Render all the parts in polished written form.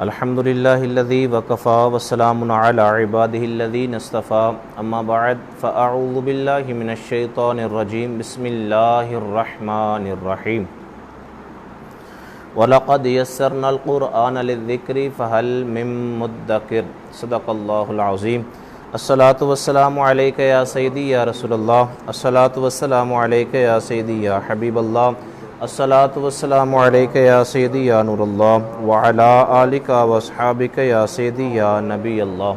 الحمد للہ الذی وکفی وسلام علی عبادہ الذین اصطفی اما بعد فاعوذ باللہ من الشیطان الرجیم بسم اللہ الرحمن الرحیم وَلَقَدْ يَسَّرْنَا الْقُرْآنَ لِلذِّكْرِ فَهَلْ مِن مُدَّكِرٍ صدق اللہ العظیم۔ الصلاۃ والسلام علیک یا سیدی یا رسول اللہ، الصلاۃ والسلام علیک یا سیدی یا حبیب اللہ، الصلاۃ والسلام علیک یا سیدی یا نور اللہ وعلی آلک واصحابک یا سیدی یا نبی اللہ۔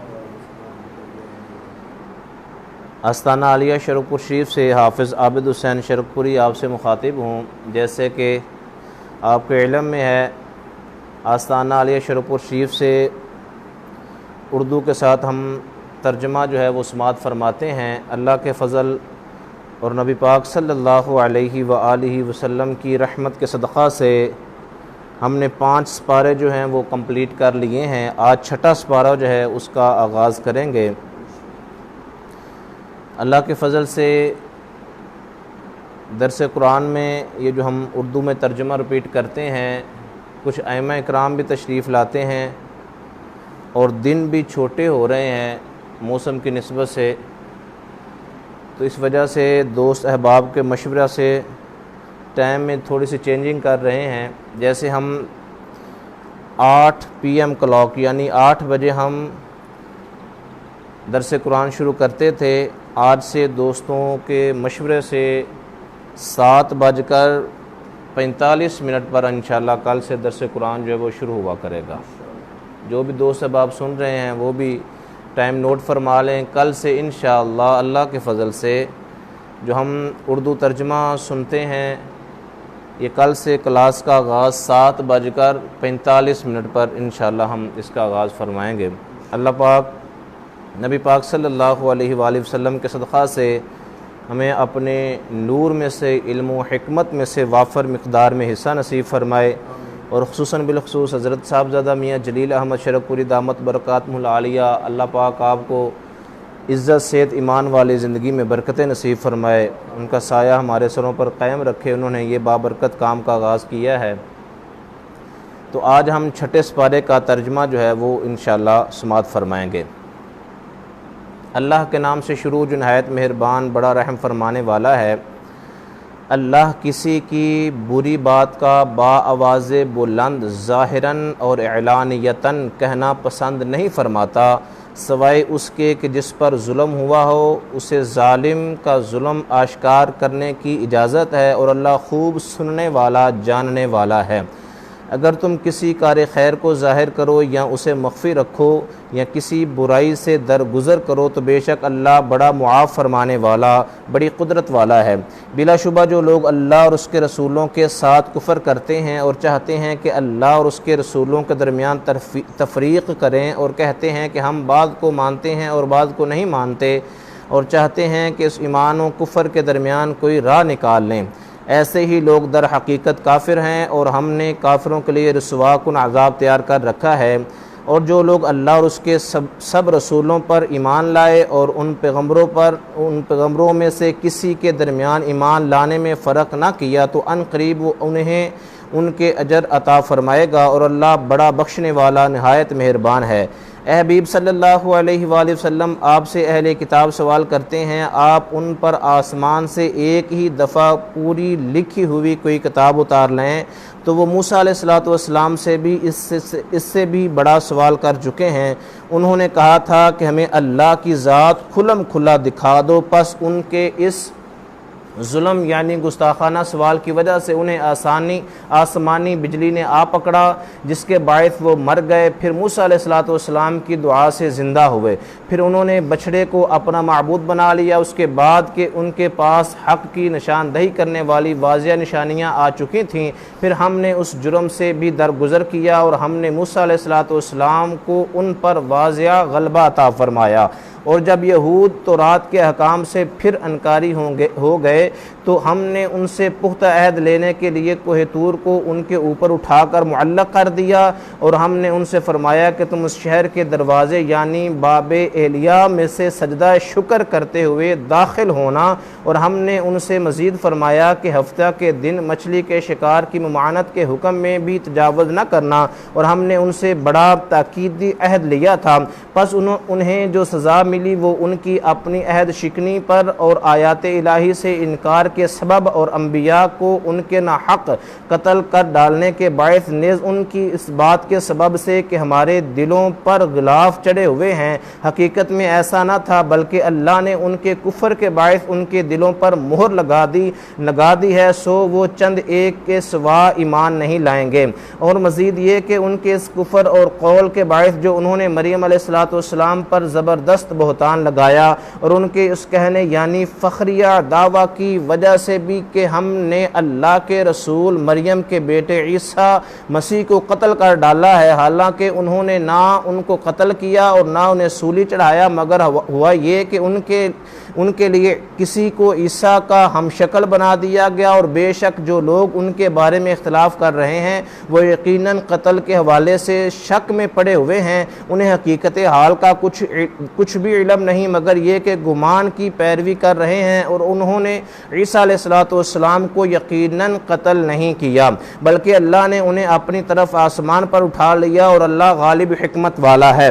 آستانہ عالیہ شرک پور شریف سے حافظ عابد حسین شرک پوری آپ سے مخاطب ہوں۔ جیسے کہ آپ کے علم میں ہے، آستانہ عالیہ شرک پور شریف سے اردو کے ساتھ ہم ترجمہ جو ہے وہ سماعت فرماتے ہیں۔ اللہ کے فضل اور نبی پاک صلی اللہ علیہ وآلہ وسلم کی رحمت کے صدقہ سے ہم نے 5 سپارے جو ہیں وہ کمپلیٹ کر لیے ہیں۔ آج 6واں سپارہ جو ہے اس کا آغاز کریں گے۔ اللہ کے فضل سے درس قرآن میں یہ جو ہم اردو میں ترجمہ رپیٹ کرتے ہیں، کچھ ائمہ اکرام بھی تشریف لاتے ہیں اور دن بھی چھوٹے ہو رہے ہیں موسم کی نسبت سے، تو اس وجہ سے دوست احباب کے مشورہ سے ٹائم میں تھوڑی سی چینجنگ کر رہے ہیں۔ جیسے ہم 8 PM کلاک یعنی 8 بجے ہم درس قرآن شروع کرتے تھے، آج سے دوستوں کے مشورے سے 7:45 پر انشاءاللہ کل سے درس قرآن جو ہے وہ شروع ہوا کرے گا۔ جو بھی دوست احباب سن رہے ہیں وہ بھی ٹائم نوٹ فرما لیں۔ کل سے انشاءاللہ اللہ کے فضل سے جو ہم اردو ترجمہ سنتے ہیں، یہ کل سے کلاس کا آغاز 7:45 پر انشاءاللہ ہم اس کا آغاز فرمائیں گے۔ اللہ پاک نبی پاک صلی اللہ علیہ وآلہ وسلم کے صدقہ سے ہمیں اپنے نور میں سے، علم و حکمت میں سے وافر مقدار میں حصہ نصیب فرمائے، اور خصوصاً بالخصوص حضرت صاحبزادہ میاں جلیل احمد شرک پوری دامت برکاتہ العالیہ، اللہ پاک آپ کو عزت صحت ایمان والی زندگی میں برکتیں نصیب فرمائے، ان کا سایہ ہمارے سروں پر قائم رکھے۔ انہوں نے یہ بابرکت کام کا آغاز کیا ہے۔ تو آج ہم 6 سپارے کا ترجمہ جو ہے وہ انشاءاللہ سماعت فرمائیں گے۔ اللہ کے نام سے شروع جو نہایت مہربان بڑا رحم فرمانے والا ہے۔ اللہ کسی کی بری بات کا با آواز بلند ظاہراً اور اعلانیتاً کہنا پسند نہیں فرماتا، سوائے اس کے کہ جس پر ظلم ہوا ہو اسے ظالم کا ظلم آشکار کرنے کی اجازت ہے، اور اللہ خوب سننے والا جاننے والا ہے۔ اگر تم کسی کار خیر کو ظاہر کرو یا اسے مخفی رکھو یا کسی برائی سے درگزر کرو تو بے شک اللہ بڑا معاف فرمانے والا بڑی قدرت والا ہے۔ بلا شبہ جو لوگ اللہ اور اس کے رسولوں کے ساتھ کفر کرتے ہیں اور چاہتے ہیں کہ اللہ اور اس کے رسولوں کے درمیان تفریق کریں، اور کہتے ہیں کہ ہم بعض کو مانتے ہیں اور بعض کو نہیں مانتے، اور چاہتے ہیں کہ اس ایمان و کفر کے درمیان کوئی راہ نکال لیں، ایسے ہی لوگ در حقیقت کافر ہیں، اور ہم نے کافروں کے لیے رسوا کن عذاب تیار کر رکھا ہے۔ اور جو لوگ اللہ اور اس کے سب رسولوں پر ایمان لائے اور ان پیغمبروں میں سے کسی کے درمیان ایمان لانے میں فرق نہ کیا، تو ان قریب وہ انہیں ان کے اجر عطا فرمائے گا، اور اللہ بڑا بخشنے والا نہایت مہربان ہے۔ اے حبیب صلی اللہ علیہ وآلہ وسلم، آپ سے اہل کتاب سوال کرتے ہیں، آپ ان پر آسمان سے ایک ہی دفعہ پوری لکھی ہوئی کوئی کتاب اتار لیں تو وہ موسیٰ علیہ السلام سے بھی اس سے بھی بڑا سوال کر چکے ہیں۔ انہوں نے کہا تھا کہ ہمیں اللہ کی ذات کھلم کھلا دکھا دو، پس ان کے اس ظلم یعنی گستاخانہ سوال کی وجہ سے انہیں آسمانی بجلی نے آ پکڑا، جس کے باعث وہ مر گئے۔ پھر موسیٰ علیہ السلام کی دعا سے زندہ ہوئے، پھر انہوں نے بچھڑے کو اپنا معبود بنا لیا۔ اس کے بعد کہ ان کے پاس حق کی نشاندہی کرنے والی واضح نشانیاں آ چکی تھیں، پھر ہم نے اس جرم سے بھی درگزر کیا، اور ہم نے موسیٰ علیہ السلام کو ان پر واضح غلبہ عطا فرمایا، اور جب یہود تورات کے احکام سے پھر انکاری ہو گئے تو ہم نے ان سے پختہ عہد لینے کے لیے کوہ طور کو ان کے اوپر اٹھا کر معلق کر دیا، اور ہم نے ان سے فرمایا کہ تم اس شہر کے دروازے یعنی باب ایلیا میں سے سجدہ شکر کرتے ہوئے داخل ہونا، اور ہم نے ان سے مزید فرمایا کہ ہفتہ کے دن مچھلی کے شکار کی ممانعت کے حکم میں بھی تجاوز نہ کرنا، اور ہم نے ان سے بڑا تاکیدی عہد لیا تھا، پس انہیں جو سزا ملی وہ ان کی اپنی عہد شکنی پر اور آیات الہی سے انکار کے سبب، اور انبیاء کو ان کے ناحق قتل کر ڈالنے کے باعث، نیز ان کی اس بات کے سبب سے کہ ہمارے دلوں پر غلاف چڑھے ہوئے ہیں۔ حقیقت میں ایسا نہ تھا بلکہ اللہ نے ان کے کفر کے باعث ان کے دلوں پر مہر لگا دی ہے، سو وہ چند ایک کے سوا ایمان نہیں لائیں گے۔ اور مزید یہ کہ ان کے اس کفر اور قول کے باعث جو انہوں نے مریم علیہ السلام پر زبردست بہتان لگایا، اور ان کے اس کہنے یعنی فخریہ دعویٰ کی وجہ سے بھی کہ ہم نے اللہ کے رسول مریم کے بیٹے عیسیٰ مسیح کو قتل کر ڈالا ہے، حالانکہ انہوں نے نہ ان کو قتل کیا اور نہ انہیں سولی چڑھایا، مگر ہوا یہ کہ ان کے لیے کسی کو عیسیٰ کا ہم شکل بنا دیا گیا، اور بے شک جو لوگ ان کے بارے میں اختلاف کر رہے ہیں وہ یقیناً قتل کے حوالے سے شک میں پڑے ہوئے ہیں، انہیں حقیقت حال کا کچھ بھی علم نہیں مگر یہ کہ گمان کی پیروی کر رہے ہیں، اور انہوں نے عیسیٰ علیہ السلام کو یقیناً قتل نہیں کیا بلکہ اللہ نے انہیں اپنی طرف آسمان پر اٹھا لیا، اور اللہ غالب حکمت والا ہے۔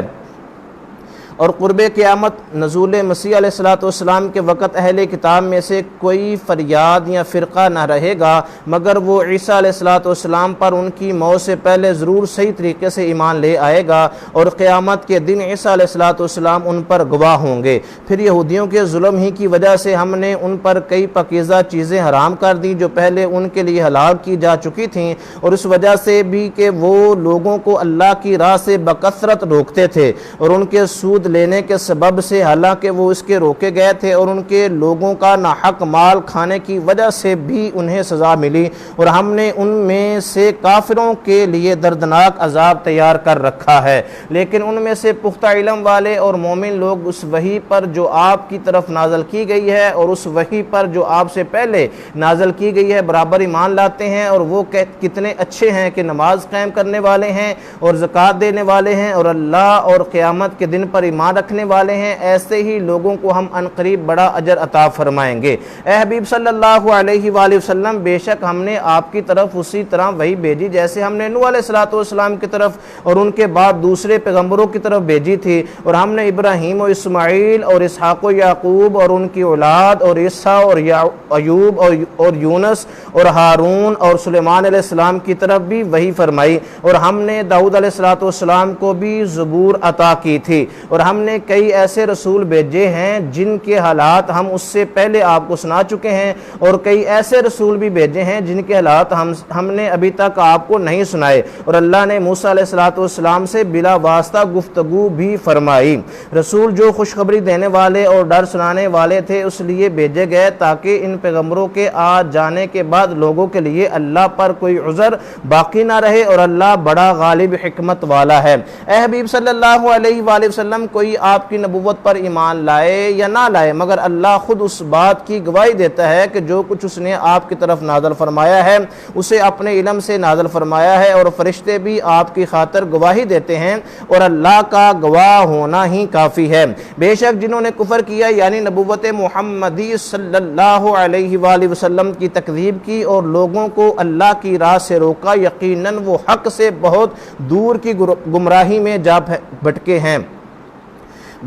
اور قرب قیامت نزول مسیح علیہ السلام کے وقت اہل کتاب میں سے کوئی فریاد یا فرقہ نہ رہے گا مگر وہ عیسیٰ علیہ السلام پر ان کی موت سے پہلے ضرور صحیح طریقے سے ایمان لے آئے گا، اور قیامت کے دن عیسیٰ علیہ السلام ان پر گواہ ہوں گے۔ پھر یہودیوں کے ظلم ہی کی وجہ سے ہم نے ان پر کئی پاکیزہ چیزیں حرام کر دیں جو پہلے ان کے لیے حلال کی جا چکی تھیں، اور اس وجہ سے بھی کہ وہ لوگوں کو اللہ کی راہ سے بکثرت روکتے تھے، اور ان کے سود لینے کے سبب سے حالانکہ وہ اس کے روکے گئے تھے، اور ان کے لوگوں کا ناحق مال کھانے کی وجہ سے بھی انہیں سزا ملی، اور ہم نے ان میں سے کافروں کے لیے دردناک عذاب تیار کر رکھا ہے۔ لیکن ان میں سے پختہ علم والے اور مومن لوگ اس وحی پر جو آپ کی طرف نازل کی گئی ہے اور اس وحی پر جو آپ سے پہلے نازل کی گئی ہے برابر ایمان لاتے ہیں، اور وہ کتنے اچھے ہیں کہ نماز قائم کرنے والے ہیں اور زکوٰۃ دینے والے ہیں اور اللہ اور قیامت کے دن پر ایمان رکھنے والے ہیں، ایسے ہی لوگوں کو ہم عنقریب بڑا اجر عطا فرمائیں گے۔ اے حبیب صلی اللہ علیہ وآلہ وسلم، بے شک ہم نے آپ کی طرف اسی طرح وحی بھیجی جیسے ہم نے نوح علیہ السلام کی طرف اور ان کے بعد دوسرے پیغمبروں کی طرف بھیجی تھی، اور ہم نے ابراہیم و اسماعیل اور اسحاق و یعقوب اور ان کی اولاد اور عیسیٰ اور ایوب اور یونس اور ہارون اور سلیمان علیہ السلام کی طرف بھی وحی فرمائی، اور ہم نے داؤد علیہ السلام کو بھی زبور عطا کی تھی، اور ہم نے کئی ایسے رسول بھیجے ہیں جن کے حالات ہم اس سے پہلے آپ کو سنا چکے ہیں، اور کئی ایسے رسول بھی بھیجے ہیں جن کے حالات ہم نے ابھی تک آپ کو نہیں سنائے، اور اللہ نے موسیٰ علیہ السلام سے بلا واسطہ گفتگو بھی فرمائی۔ رسول جو خوشخبری دینے والے اور ڈر سنانے والے تھے اس لیے بھیجے گئے تاکہ ان پیغمبروں کے آ جانے کے بعد لوگوں کے لیے اللہ پر کوئی عذر باقی نہ رہے، اور اللہ بڑا غالب حکمت والا ہے۔ اے حبیب صلی اللہ علیہ وآلہ وسلم، کوئی آپ کی نبوت پر ایمان لائے یا نہ لائے مگر اللہ خود اس بات کی گواہی دیتا ہے کہ جو کچھ اس نے آپ کی طرف نازل فرمایا ہے اسے اپنے علم سے نازل فرمایا ہے، اور فرشتے بھی آپ کی خاطر گواہی دیتے ہیں، اور اللہ کا گواہ ہونا ہی کافی ہے۔ بے شک جنہوں نے کفر کیا یعنی نبوت محمدی صلی اللہ علیہ وآلہ وسلم کی تکذیب کی اور لوگوں کو اللہ کی راہ سے روکا، یقیناً وہ حق سے بہت دور کی گمراہی میں جا بھٹکے ہیں۔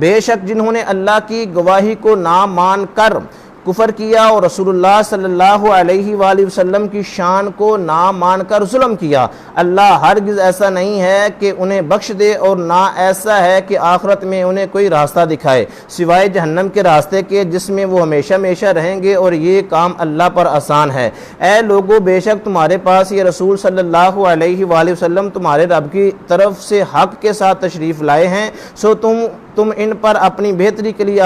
بے شک جنہوں نے اللہ کی گواہی کو نہ مان کر کفر کیا اور رسول اللہ صلی اللہ علیہ وآلہ وسلم کی شان کو نہ مان کر ظلم کیا، اللہ ہرگز ایسا نہیں ہے کہ انہیں بخش دے، اور نہ ایسا ہے کہ آخرت میں انہیں کوئی راستہ دکھائے سوائے جہنم کے راستے کے جس میں وہ ہمیشہ ہمیشہ رہیں گے، اور یہ کام اللہ پر آسان ہے۔ اے لوگو، بے شک تمہارے پاس یہ رسول صلی اللہ علیہ وآلہ وسلم تمہارے رب کی طرف سے حق کے ساتھ تشریف لائے ہیں، سو تم ان پر اپنی بہتری کے لیے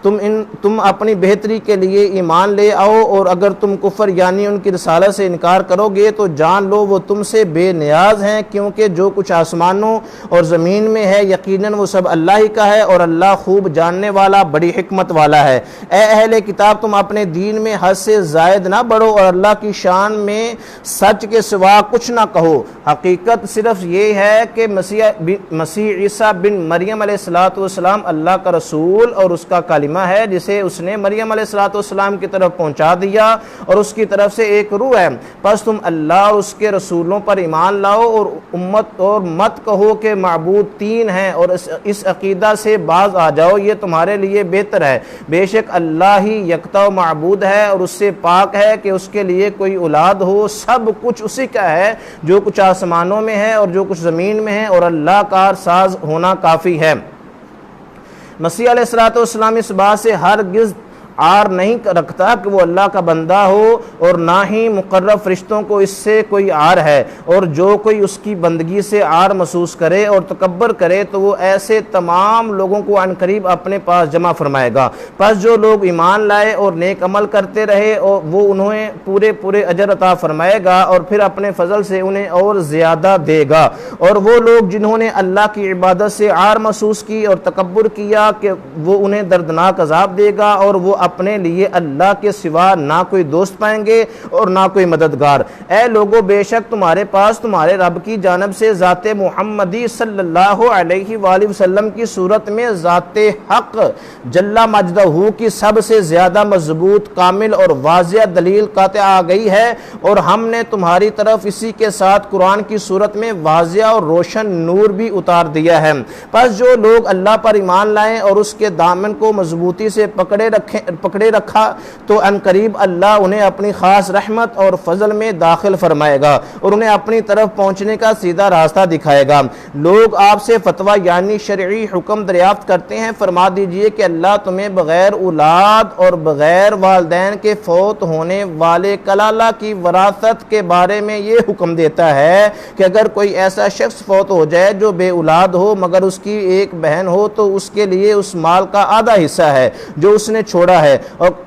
تم اپنی بہتری کے لیے ایمان لے آؤ، اور اگر تم کفر یعنی ان کی رسالت سے انکار کرو گے تو جان لو وہ تم سے بے نیاز ہیں، کیونکہ جو کچھ آسمانوں اور زمین میں ہے یقیناً وہ سب اللہ ہی کا ہے، اور اللہ خوب جاننے والا بڑی حکمت والا ہے۔ اے اہل کتاب، تم اپنے دین میں حد سے زائد نہ بڑھو اور اللہ کی شان میں سچ کے سوا کچھ نہ کہو۔ حقیقت صرف یہ ہے کہ مسیح عیسیٰ بن مریم علیہ السلام اللہ کا رسول اور اس کا کلمہ ہے، جسے اس نے مریم علیہ السلام کی طرف پہنچا دیا، اور اس کی طرف سے ایک روح ہے۔ پس تم اللہ اور اس کے رسولوں پر ایمان لاؤ اور مت کہو کہ معبود تین ہیں، اور اس عقیدہ سے باز آ جاؤ، یہ تمہارے لیے بہتر ہے۔ بے شک اللہ ہی یکتا و معبود ہے، اور اس سے پاک ہے کہ اس کے لیے کوئی اولاد ہو، سب کچھ اسی کا ہے، جو کچھ آسمانوں میں ہے اور جو کچھ زمین میں ہے، اور اللہ کار ساز ہونا کافی ہے۔ مسیح علیہ السلام اس بات سے ہرگز عار نہیں رکھتا کہ وہ اللہ کا بندہ ہو، اور نہ ہی مقرب فرشتوں کو اس سے کوئی عار ہے، اور جو کوئی اس کی بندگی سے عار محسوس کرے اور تکبر کرے تو وہ ایسے تمام لوگوں کو عنقریب اپنے پاس جمع فرمائے گا۔ پس جو لوگ ایمان لائے اور نیک عمل کرتے رہے اور وہ انہیں پورے اجر عطا فرمائے گا، اور پھر اپنے فضل سے انہیں اور زیادہ دے گا۔ اور وہ لوگ جنہوں نے اللہ کی عبادت سے عار محسوس کی اور تکبر کیا کہ وہ انہیں دردناک عذاب دے گا، اور وہ اپنے لیے اللہ کے سوا نہ کوئی دوست پائیں گے اور نہ کوئی مددگار۔ اے لوگو، بے شک تمہارے پاس تمہارے رب کی جانب سے ذات محمدی صلی اللہ علیہ وآلہ وسلم کی صورت میں ذات حق جل مجدہ کی سب سے زیادہ مضبوط، کامل اور واضح دلیل قاطع آ گئی ہے، اور ہم نے تمہاری طرف اسی کے ساتھ قرآن کی صورت میں واضح اور روشن نور بھی اتار دیا ہے۔ پس جو لوگ اللہ پر ایمان لائیں اور اس کے دامن کو مضبوطی سے پکڑے رکھا تو عنقریب اللہ انہیں اپنی خاص رحمت اور فضل میں داخل فرمائے گا، اور انہیں اپنی طرف پہنچنے کا سیدھا راستہ دکھائے گا۔ لوگ آپ سے فتویٰ یعنی شرعی حکم دریافت کرتے ہیں، فرما دیجئے کہ اللہ تمہیں بغیر اولاد اور بغیر والدین کے فوت ہونے والے کلالہ کی وراثت کے بارے میں یہ حکم دیتا ہے کہ اگر کوئی ایسا شخص فوت ہو جائے جو بے اولاد ہو مگر اس کی ایک بہن ہو تو اس کے لیے اس مال کا آدھا حصہ ہے جو اس نے چھوڑا ہے،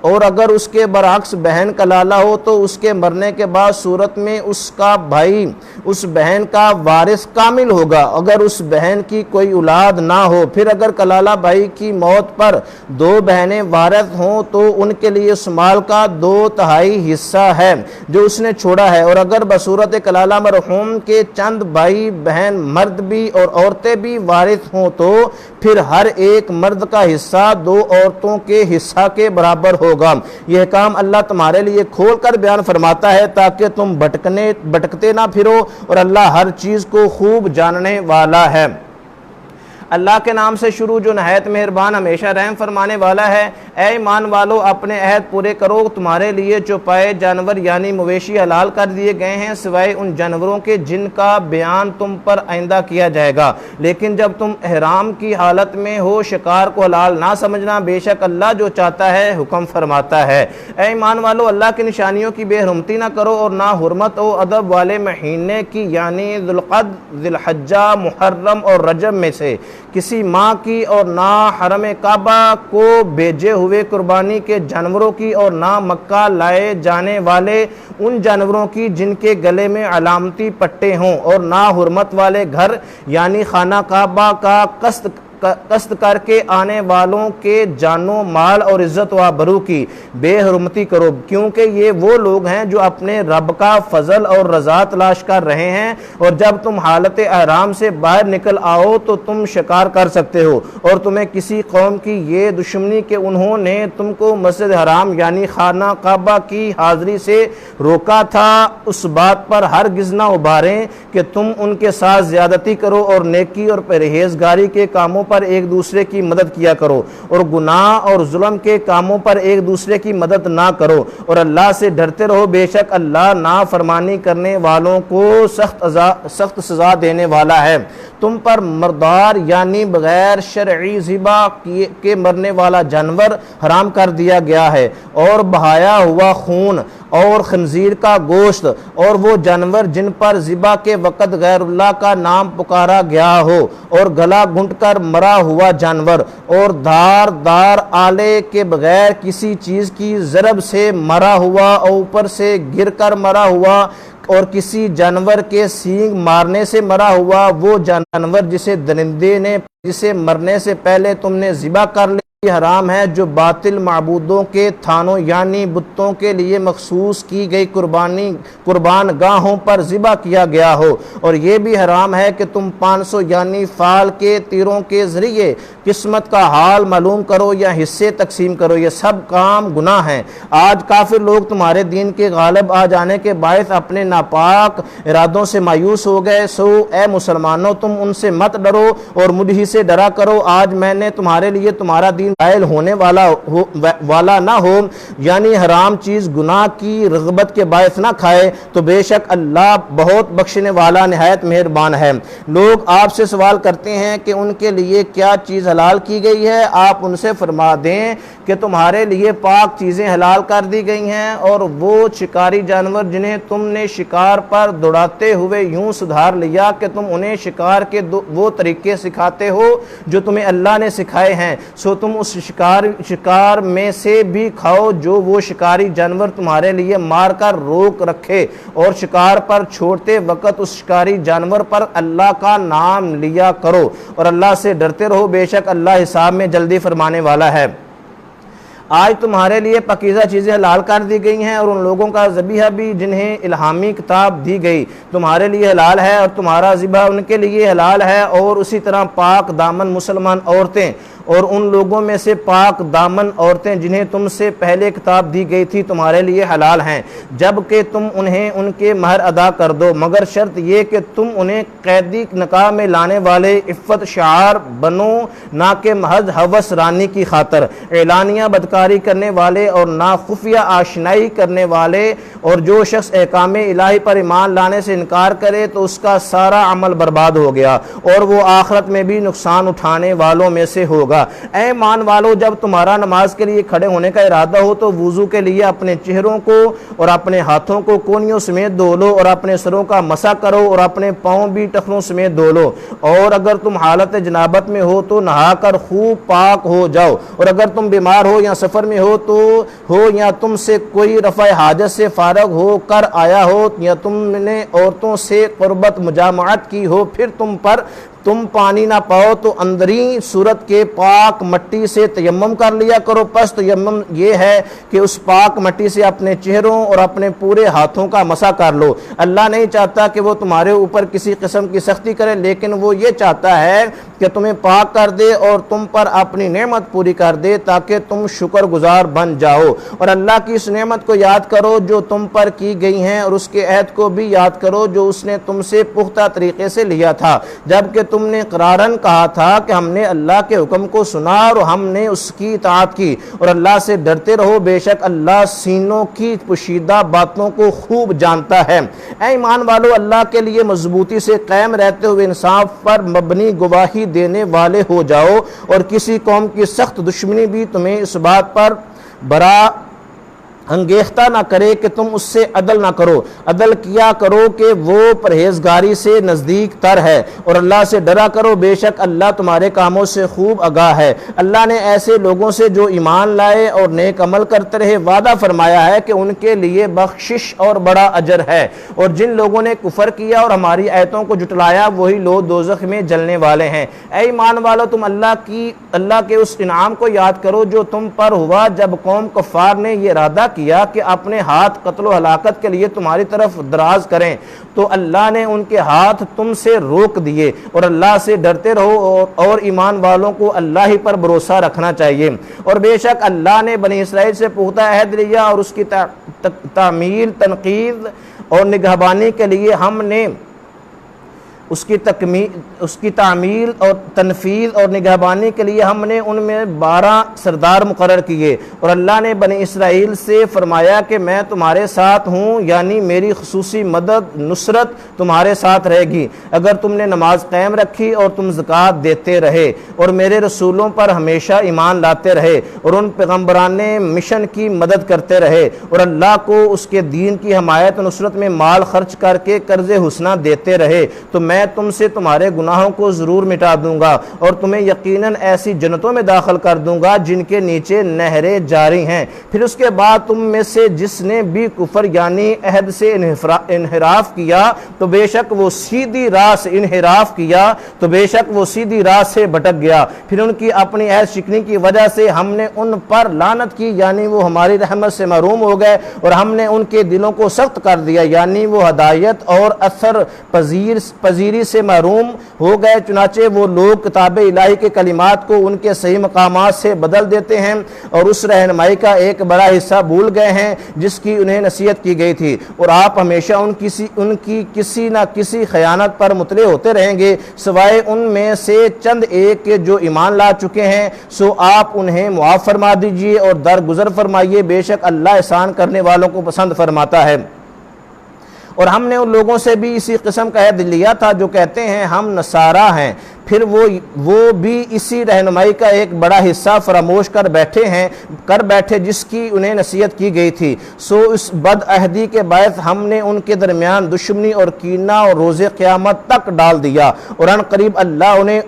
اور اگر اس کے برعکس بہن کلالہ ہو تو اس کے مرنے کے بعد صورت میں اس کا بھائی اس بہن کا وارث کامل ہوگا اگر اس بہن کی کوئی اولاد نہ ہو۔ پھر اگر کلالہ بھائی کی موت پر دو بہنیں وارث ہوں تو ان کے لیے اس مال کا 2/3 حصہ ہے جو اس نے چھوڑا ہے، اور اگر بصورت کلالہ مرحوم کے چند بھائی بہن مرد بھی اور عورتیں بھی وارث ہوں تو پھر ہر ایک مرد کا حصہ 2 عورتوں کے حصہ کے برابر ہوگا۔ یہ کام اللہ تمہارے لیے کھول کر بیان فرماتا ہے تاکہ تم بھٹکتے نہ پھرو، اور اللہ ہر چیز کو خوب جاننے والا ہے۔ اللہ کے نام سے شروع جو نہایت مہربان ہمیشہ رحم فرمانے والا ہے۔ اے ایمان والو، اپنے عہد پورے کرو، تمہارے لیے چوپائے جانور یعنی مویشی حلال کر دیے گئے ہیں سوائے ان جانوروں کے جن کا بیان تم پر آئندہ کیا جائے گا، لیکن جب تم احرام کی حالت میں ہو شکار کو حلال نہ سمجھنا، بے شک اللہ جو چاہتا ہے حکم فرماتا ہے۔ اے ایمان والو، اللہ کی نشانیوں کی بے حرمتی نہ کرو اور نہ حرمت و ادب والے مہینے کی یعنی ذوالقعدہ، ذی الحجہ، محرم اور رجب میں سے کسی ماہ کی، اور نہ حرم کعبہ کو بھیجے ہوئے قربانی کے جانوروں کی، اور نہ مکہ لائے جانے والے ان جانوروں کی جن کے گلے میں علامتی پٹے ہوں، اور نہ حرمت والے گھر یعنی خانہ کعبہ کا قصد کر کے آنے والوں کے جانوں، مال اور عزت و آبرو کی بے حرمتی کرو، کیونکہ یہ وہ لوگ ہیں جو اپنے رب کا فضل اور رضا تلاش کر رہے ہیں، اور جب تم حالت احرام سے باہر نکل آؤ تو تم شکار کر سکتے ہو، اور تمہیں کسی قوم کی یہ دشمنی کہ انہوں نے تم کو مسجد حرام یعنی خانہ کعبہ کی حاضری سے روکا تھا، اس بات پر ہرگز نہ ابھاریں کہ تم ان کے ساتھ زیادتی کرو، اور نیکی اور پرہیزگاری کے کاموں پر ایک دوسرے کی مدد کیا کرو، اور گناہ اور ظلم کے کاموں پر ایک دوسرے کی مدد نہ کرو، اور اللہ سے ڈرتے رہو، بے شک اللہ نافرمانی کرنے والوں کو سخت سزا دینے والا ہے۔ تم پر مردار یعنی بغیر شرعی ذبح کے مرنے والا جانور حرام کر دیا گیا ہے، اور بہایا ہوا خون اور خنزیر کا گوشت اور وہ جانور جن پر ذبح کے وقت غیر اللہ کا نام پکارا گیا ہو، اور گلا گھونٹ کر مرا ہوا جانور، اور دھار دار آلے کے بغیر کسی چیز کی ضرب سے مرا ہوا اور اوپر سے گر کر مرا ہوا، اور کسی جانور کے سینگ مارنے سے مرا ہوا وہ جانور جسے درندے نے جسے مرنے سے پہلے تم نے ذبح کر لیا، حرام ہے جو باطل معبودوں کے تھانوں یعنی بتوں کے لیے مخصوص کی گئی قربان گاہوں پر ذبح کیا گیا ہو، اور یہ بھی حرام ہے کہ تم 500 یعنی فال کے تیروں کے ذریعے قسمت کا حال معلوم کرو یا حصے تقسیم کرو، یہ سب کام گناہ ہیں۔ آج کافر لوگ تمہارے دین کے غالب آ جانے کے باعث اپنے ناپاک ارادوں سے مایوس ہو گئے، سو اے مسلمانوں تم ان سے مت ڈرو اور مجھ ہی سے ڈرا کرو، آج میں نے تمہارے لیے تمہارا دین قائل ہونے والا نہ ہو، یعنی حرام چیز گناہ کی رغبت کے باعث نہ کھائے، تو بے شک اللہ بہت بخشنے والا نہایت مہربان ہے۔ لوگ آپ سے سوال کرتے ہیں کہ ان کے لیے کیا چیز حلال کی گئی ہے، آپ ان سے فرما دیں کہ تمہارے لیے پاک چیزیں حلال کر دی گئی ہیں، اور وہ شکاری جانور جنہیں تم نے شکار پر دوڑاتے ہوئے یوں سدھار لیا کہ تم انہیں شکار کے وہ طریقے سکھاتے ہو جو تمہیں اللہ نے سکھائے ہیں، سو تم اس شکار میں سے بھی کھاؤ جو وہ شکاری جانور تمہارے لیے مار کر روک رکھے، اور شکار پر چھوڑتے وقت اس شکاری جانور پر اللہ کا نام لیا کرو، اور اللہ سے ڈرتے رہو، بے شک اللہ حساب میں جلدی فرمانے والا ہے۔ آج تمہارے لیے پاکیزہ چیزیں حلال کر دی گئی ہیں، اور ان لوگوں کا ذبیحہ بھی جنہیں الہامی کتاب دی گئی تمہارے لیے حلال ہے، اور تمہارا ذبح ان کے لیے حلال ہے، اور اسی طرح پاک دامن مسلمان عورتیں اور ان لوگوں میں سے پاک دامن عورتیں جنہیں تم سے پہلے کتاب دی گئی تھی تمہارے لیے حلال ہیں، جبکہ تم انہیں ان کے مہر ادا کر دو، مگر شرط یہ کہ تم انہیں قیدی نکاح میں لانے والے عفت شعار بنو، نہ کہ محض ہوس رانی کی خاطر۔ اعلانیہ بدکاری کرنے والے اور نہ خفیہ آشنائی کرنے والے، اور جو شخص احکام الہی پر ایمان لانے سے انکار کرے تو اس کا سارا عمل برباد ہو گیا، اور وہ آخرت میں بھی نقصان اٹھانے والوں میں سے ہوگا۔ اے ایمان والو، جب تمہارا نماز کے لیے کھڑے ہونے کا ارادہ ہو تو وضو کے لیے اپنے چہروں کو اور اپنے ہاتھوں کو کونیوں سمیت دھو لو، اور اپنے سروں کا مسح کرو، اور اپنے پاؤں بھی ٹخنوں سمیت دھو لو، اور اگر تم حالت جنابت میں ہو تو نہا کر خوب پاک ہو جاؤ، اور اگر تم بیمار ہو یا سفر میں ہو یا تم سے کوئی رفع حاجت سے فارغ ہو کر آیا ہو، یا تم نے عورتوں سے قربت مجامعت کی ہو، پھر تم پانی نہ پاؤ تو اندرین صورت کے پاک مٹی سے تیمم کر لیا کرو۔ پس تیمم یہ ہے کہ اس پاک مٹی سے اپنے چہروں اور اپنے پورے ہاتھوں کا مسح کر لو۔ اللہ نہیں چاہتا کہ وہ تمہارے اوپر کسی قسم کی سختی کرے، لیکن وہ یہ چاہتا ہے کہ تمہیں پاک کر دے اور تم پر اپنی نعمت پوری کر دے تاکہ تم شکر گزار بن جاؤ، اور اللہ کی اس نعمت کو یاد کرو جو تم پر کی گئی ہیں، اور اس کے عہد کو بھی یاد کرو جو اس نے تم سے پختہ طریقے سے لیا تھا، جبکہ تم نے قراراً کہا تھا کہ ہم نے اللہ کے حکم کو سنا اور ہم نے اس کی اطاعت کی، اور اللہ سے ڈرتے رہو، بے شک اللہ سینوں کی پوشیدہ باتوں کو خوب جانتا ہے۔ اے ایمان والو، اللہ کے لیے مضبوطی سے قائم رہتے ہوئے انصاف پر مبنی گواہی دینے والے ہو جاؤ، اور کسی قوم کی سخت دشمنی بھی تمہیں اس بات پر انگیختہ نہ کرے کہ تم اس سے عدل نہ کرو، عدل کیا کرو کہ وہ پرہیزگاری سے نزدیک تر ہے، اور اللہ سے ڈرا کرو، بے شک اللہ تمہارے کاموں سے خوب آگاہ ہے۔ اللہ نے ایسے لوگوں سے جو ایمان لائے اور نیک عمل کرتے رہے وعدہ فرمایا ہے کہ ان کے لیے بخشش اور بڑا اجر ہے، اور جن لوگوں نے کفر کیا اور ہماری آیتوں کو جھٹلایا وہی لوگ دوزخ میں جلنے والے ہیں۔ اے ایمان والو، تم اللہ کے اس انعام کو یاد کرو جو تم پر ہوا جب قوم کفار نے یہ ارادہ کیا کہ اپنے ہاتھ قتل و ہلاکت کے لیے تمہاری طرف دراز کریں، تو اللہ نے ان کے ہاتھ تم سے روک دیے، اور اللہ سے ڈرتے رہو، اور ایمان والوں کو اللہ ہی پر بھروسہ رکھنا چاہیے، اور بے شک اللہ نے بنی اسرائیل سے پختہ عہد لیا، اور اس کی تعمیل، تنقید اور نگہبانی کے لیے ہم نے اس کی تعمیل اور تنفیذ اور نگہبانی کے لیے ہم نے ان میں 12 سردار مقرر کیے، اور اللہ نے بنی اسرائیل سے فرمایا کہ میں تمہارے ساتھ ہوں، یعنی میری خصوصی مدد نصرت تمہارے ساتھ رہے گی اگر تم نے نماز قائم رکھی اور تم زکوٰۃ دیتے رہے اور میرے رسولوں پر ہمیشہ ایمان لاتے رہے اور ان پیغمبران مشن کی مدد کرتے رہے اور اللہ کو اس کے دین کی حمایت و نصرت میں مال خرچ کر کے قرض حسنہ دیتے رہے تو میں تم سے تمہارے گناہوں کو ضرور مٹا دوں گا اور تمہیں یقیناً ایسی جنتوں میں داخل کر دوں گا جن کے نیچے نہریں جاری ہیں۔ پھر اس کے بعد تم میں سے جس نے بھی کفر یعنی عہد سے انحراف کیا تو بے شک وہ سیدھی راہ سے انحراف کیا تو بے شک وہ سیدھی راہ سے بھٹک گیا، پھر ان کی اپنی عہد شکنی کی وجہ سے ہم نے ان پر لعنت کی، یعنی وہ ہماری رحمت سے محروم ہو گئے اور ہم نے ان کے دلوں کو سخت کر دیا، یعنی وہ ہدایت اور اثر پذیری سے محروم ہو گئے۔ چنانچہ وہ لوگ کتاب الہی کے کلمات کو ان کے صحیح مقامات سے بدل دیتے ہیں اور اس رہنمائی کا ایک بڑا حصہ بھول گئے ہیں جس کی انہیں نصیحت کی گئی تھی، اور آپ ہمیشہ ان کی کسی نہ کسی خیانت پر مطلع ہوتے رہیں گے، سوائے ان میں سے چند ایک کے جو ایمان لا چکے ہیں، سو آپ انہیں معاف فرما دیجئے اور درگزر فرمائیے، بے شک اللہ احسان کرنے والوں کو پسند فرماتا ہے۔ اور ہم نے ان لوگوں سے بھی اسی قسم کا عہد لیا تھا جو کہتے ہیں ہم نصارہ ہیں، پھر وہ بھی اسی رہنمائی کا ایک بڑا حصہ فراموش کر بیٹھے جس کی انہیں نصیحت کی گئی تھی، سو اس بد عہدی کے باعث ہم نے ان کے درمیان دشمنی اور کینہ اور روز قیامت تک ڈال دیا، اور ان قریب اللہ انہیں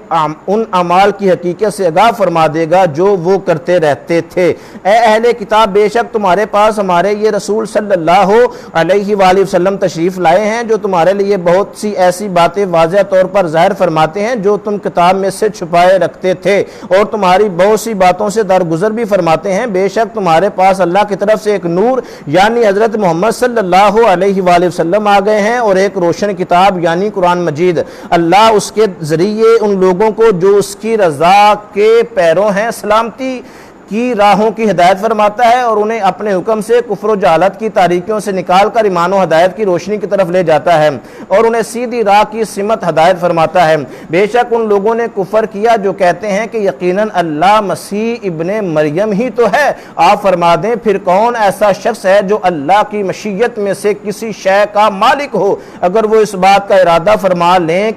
ان اعمال کی حقیقت سے آگاہ فرما دے گا جو وہ کرتے رہتے تھے۔ اے اہل کتاب، بے شک تمہارے پاس ہمارے یہ رسول صلی اللہ علیہ وآلہ وسلم تشریف لائے ہیں جو تمہارے لیے بہت سی ایسی باتیں واضح طور پر ظاہر فرماتے ہیں جو تم کتاب میں سے چھپائے رکھتے تھے، اور تمہاری بہت سی باتوں سے درگزر بھی فرماتے ہیں۔ بے شک تمہارے پاس اللہ کی طرف سے ایک نور یعنی حضرت محمد صلی اللہ علیہ وآلہ وسلم آ گئے ہیں اور ایک روشن کتاب یعنی قرآن مجید۔ اللہ اس کے ذریعے ان لوگوں کو جو اس کی رضا کے پیرو ہیں سلامتی کی راہوں کی ہدایت فرماتا ہے اور انہیں اپنے حکم سے کفر و جہالت کی تاریکیوں سے نکال کر ایمان و ہدایت کی روشنی کی طرف لے جاتا ہے اور انہیں سیدھی راہ کی سمت ہدایت فرماتا ہے۔ بے شک ان لوگوں نے کفر کیا جو کہتے ہیں کہ یقیناً اللہ مسیح ابن مریم ہی تو ہے۔ آپ فرما دیں پھر کون ایسا شخص ہے جو اللہ کی مشیت میں سے کسی شے کا مالک ہو؟ اگر وہ اس بات کا ارادہ فرما لے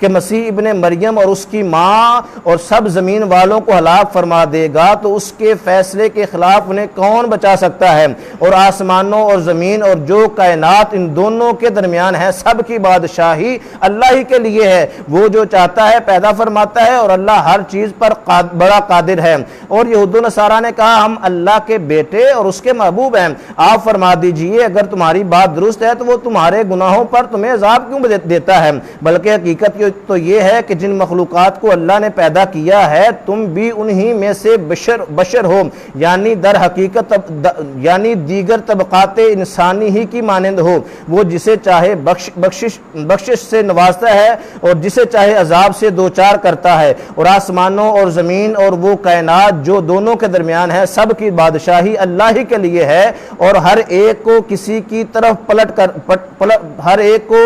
کہ مسیح ابن مریم اور اس کی ماں اور سب زمین والوں کو ہلاک فرما دے گا تو اس کے فیصلے کے خلاف انہیں کون بچا سکتا ہے؟ اور آسمانوں اور زمین اور جو کائنات ان دونوں کے درمیان ہے سب کی بادشاہی اللہ ہی کے لیے ہے، وہ جو چاہتا ہے پیدا فرماتا ہے اور اللہ ہر چیز پر بڑا قادر ہے۔ اور یہود و نصارہ نے کہا ہم اللہ کے بیٹے اور اس کے محبوب ہیں۔ آپ فرما دیجئے اگر تمہاری بات درست ہے تو وہ تمہارے گناہوں پر تمہیں عذاب کیوں دیتا ہے؟ بلکہ حقیقت تو یہ ہے کہ جن مخلوقات کو اللہ نے پیدا کیا ہے تم بھی انہی میں سے بشر ہو، یعنی در حقیقت یعنی دیگر طبقات انسانی ہی کی مانند ہو۔ وہ جسے چاہے بخشش سے نوازتا ہے اور جسے چاہے عذاب سے دوچار کرتا ہے، اور آسمانوں اور زمین اور وہ کائنات جو دونوں کے درمیان ہے سب کی بادشاہی اللہ ہی کے لیے ہے، اور ہر ایک کو کسی کی طرف ہر ایک کو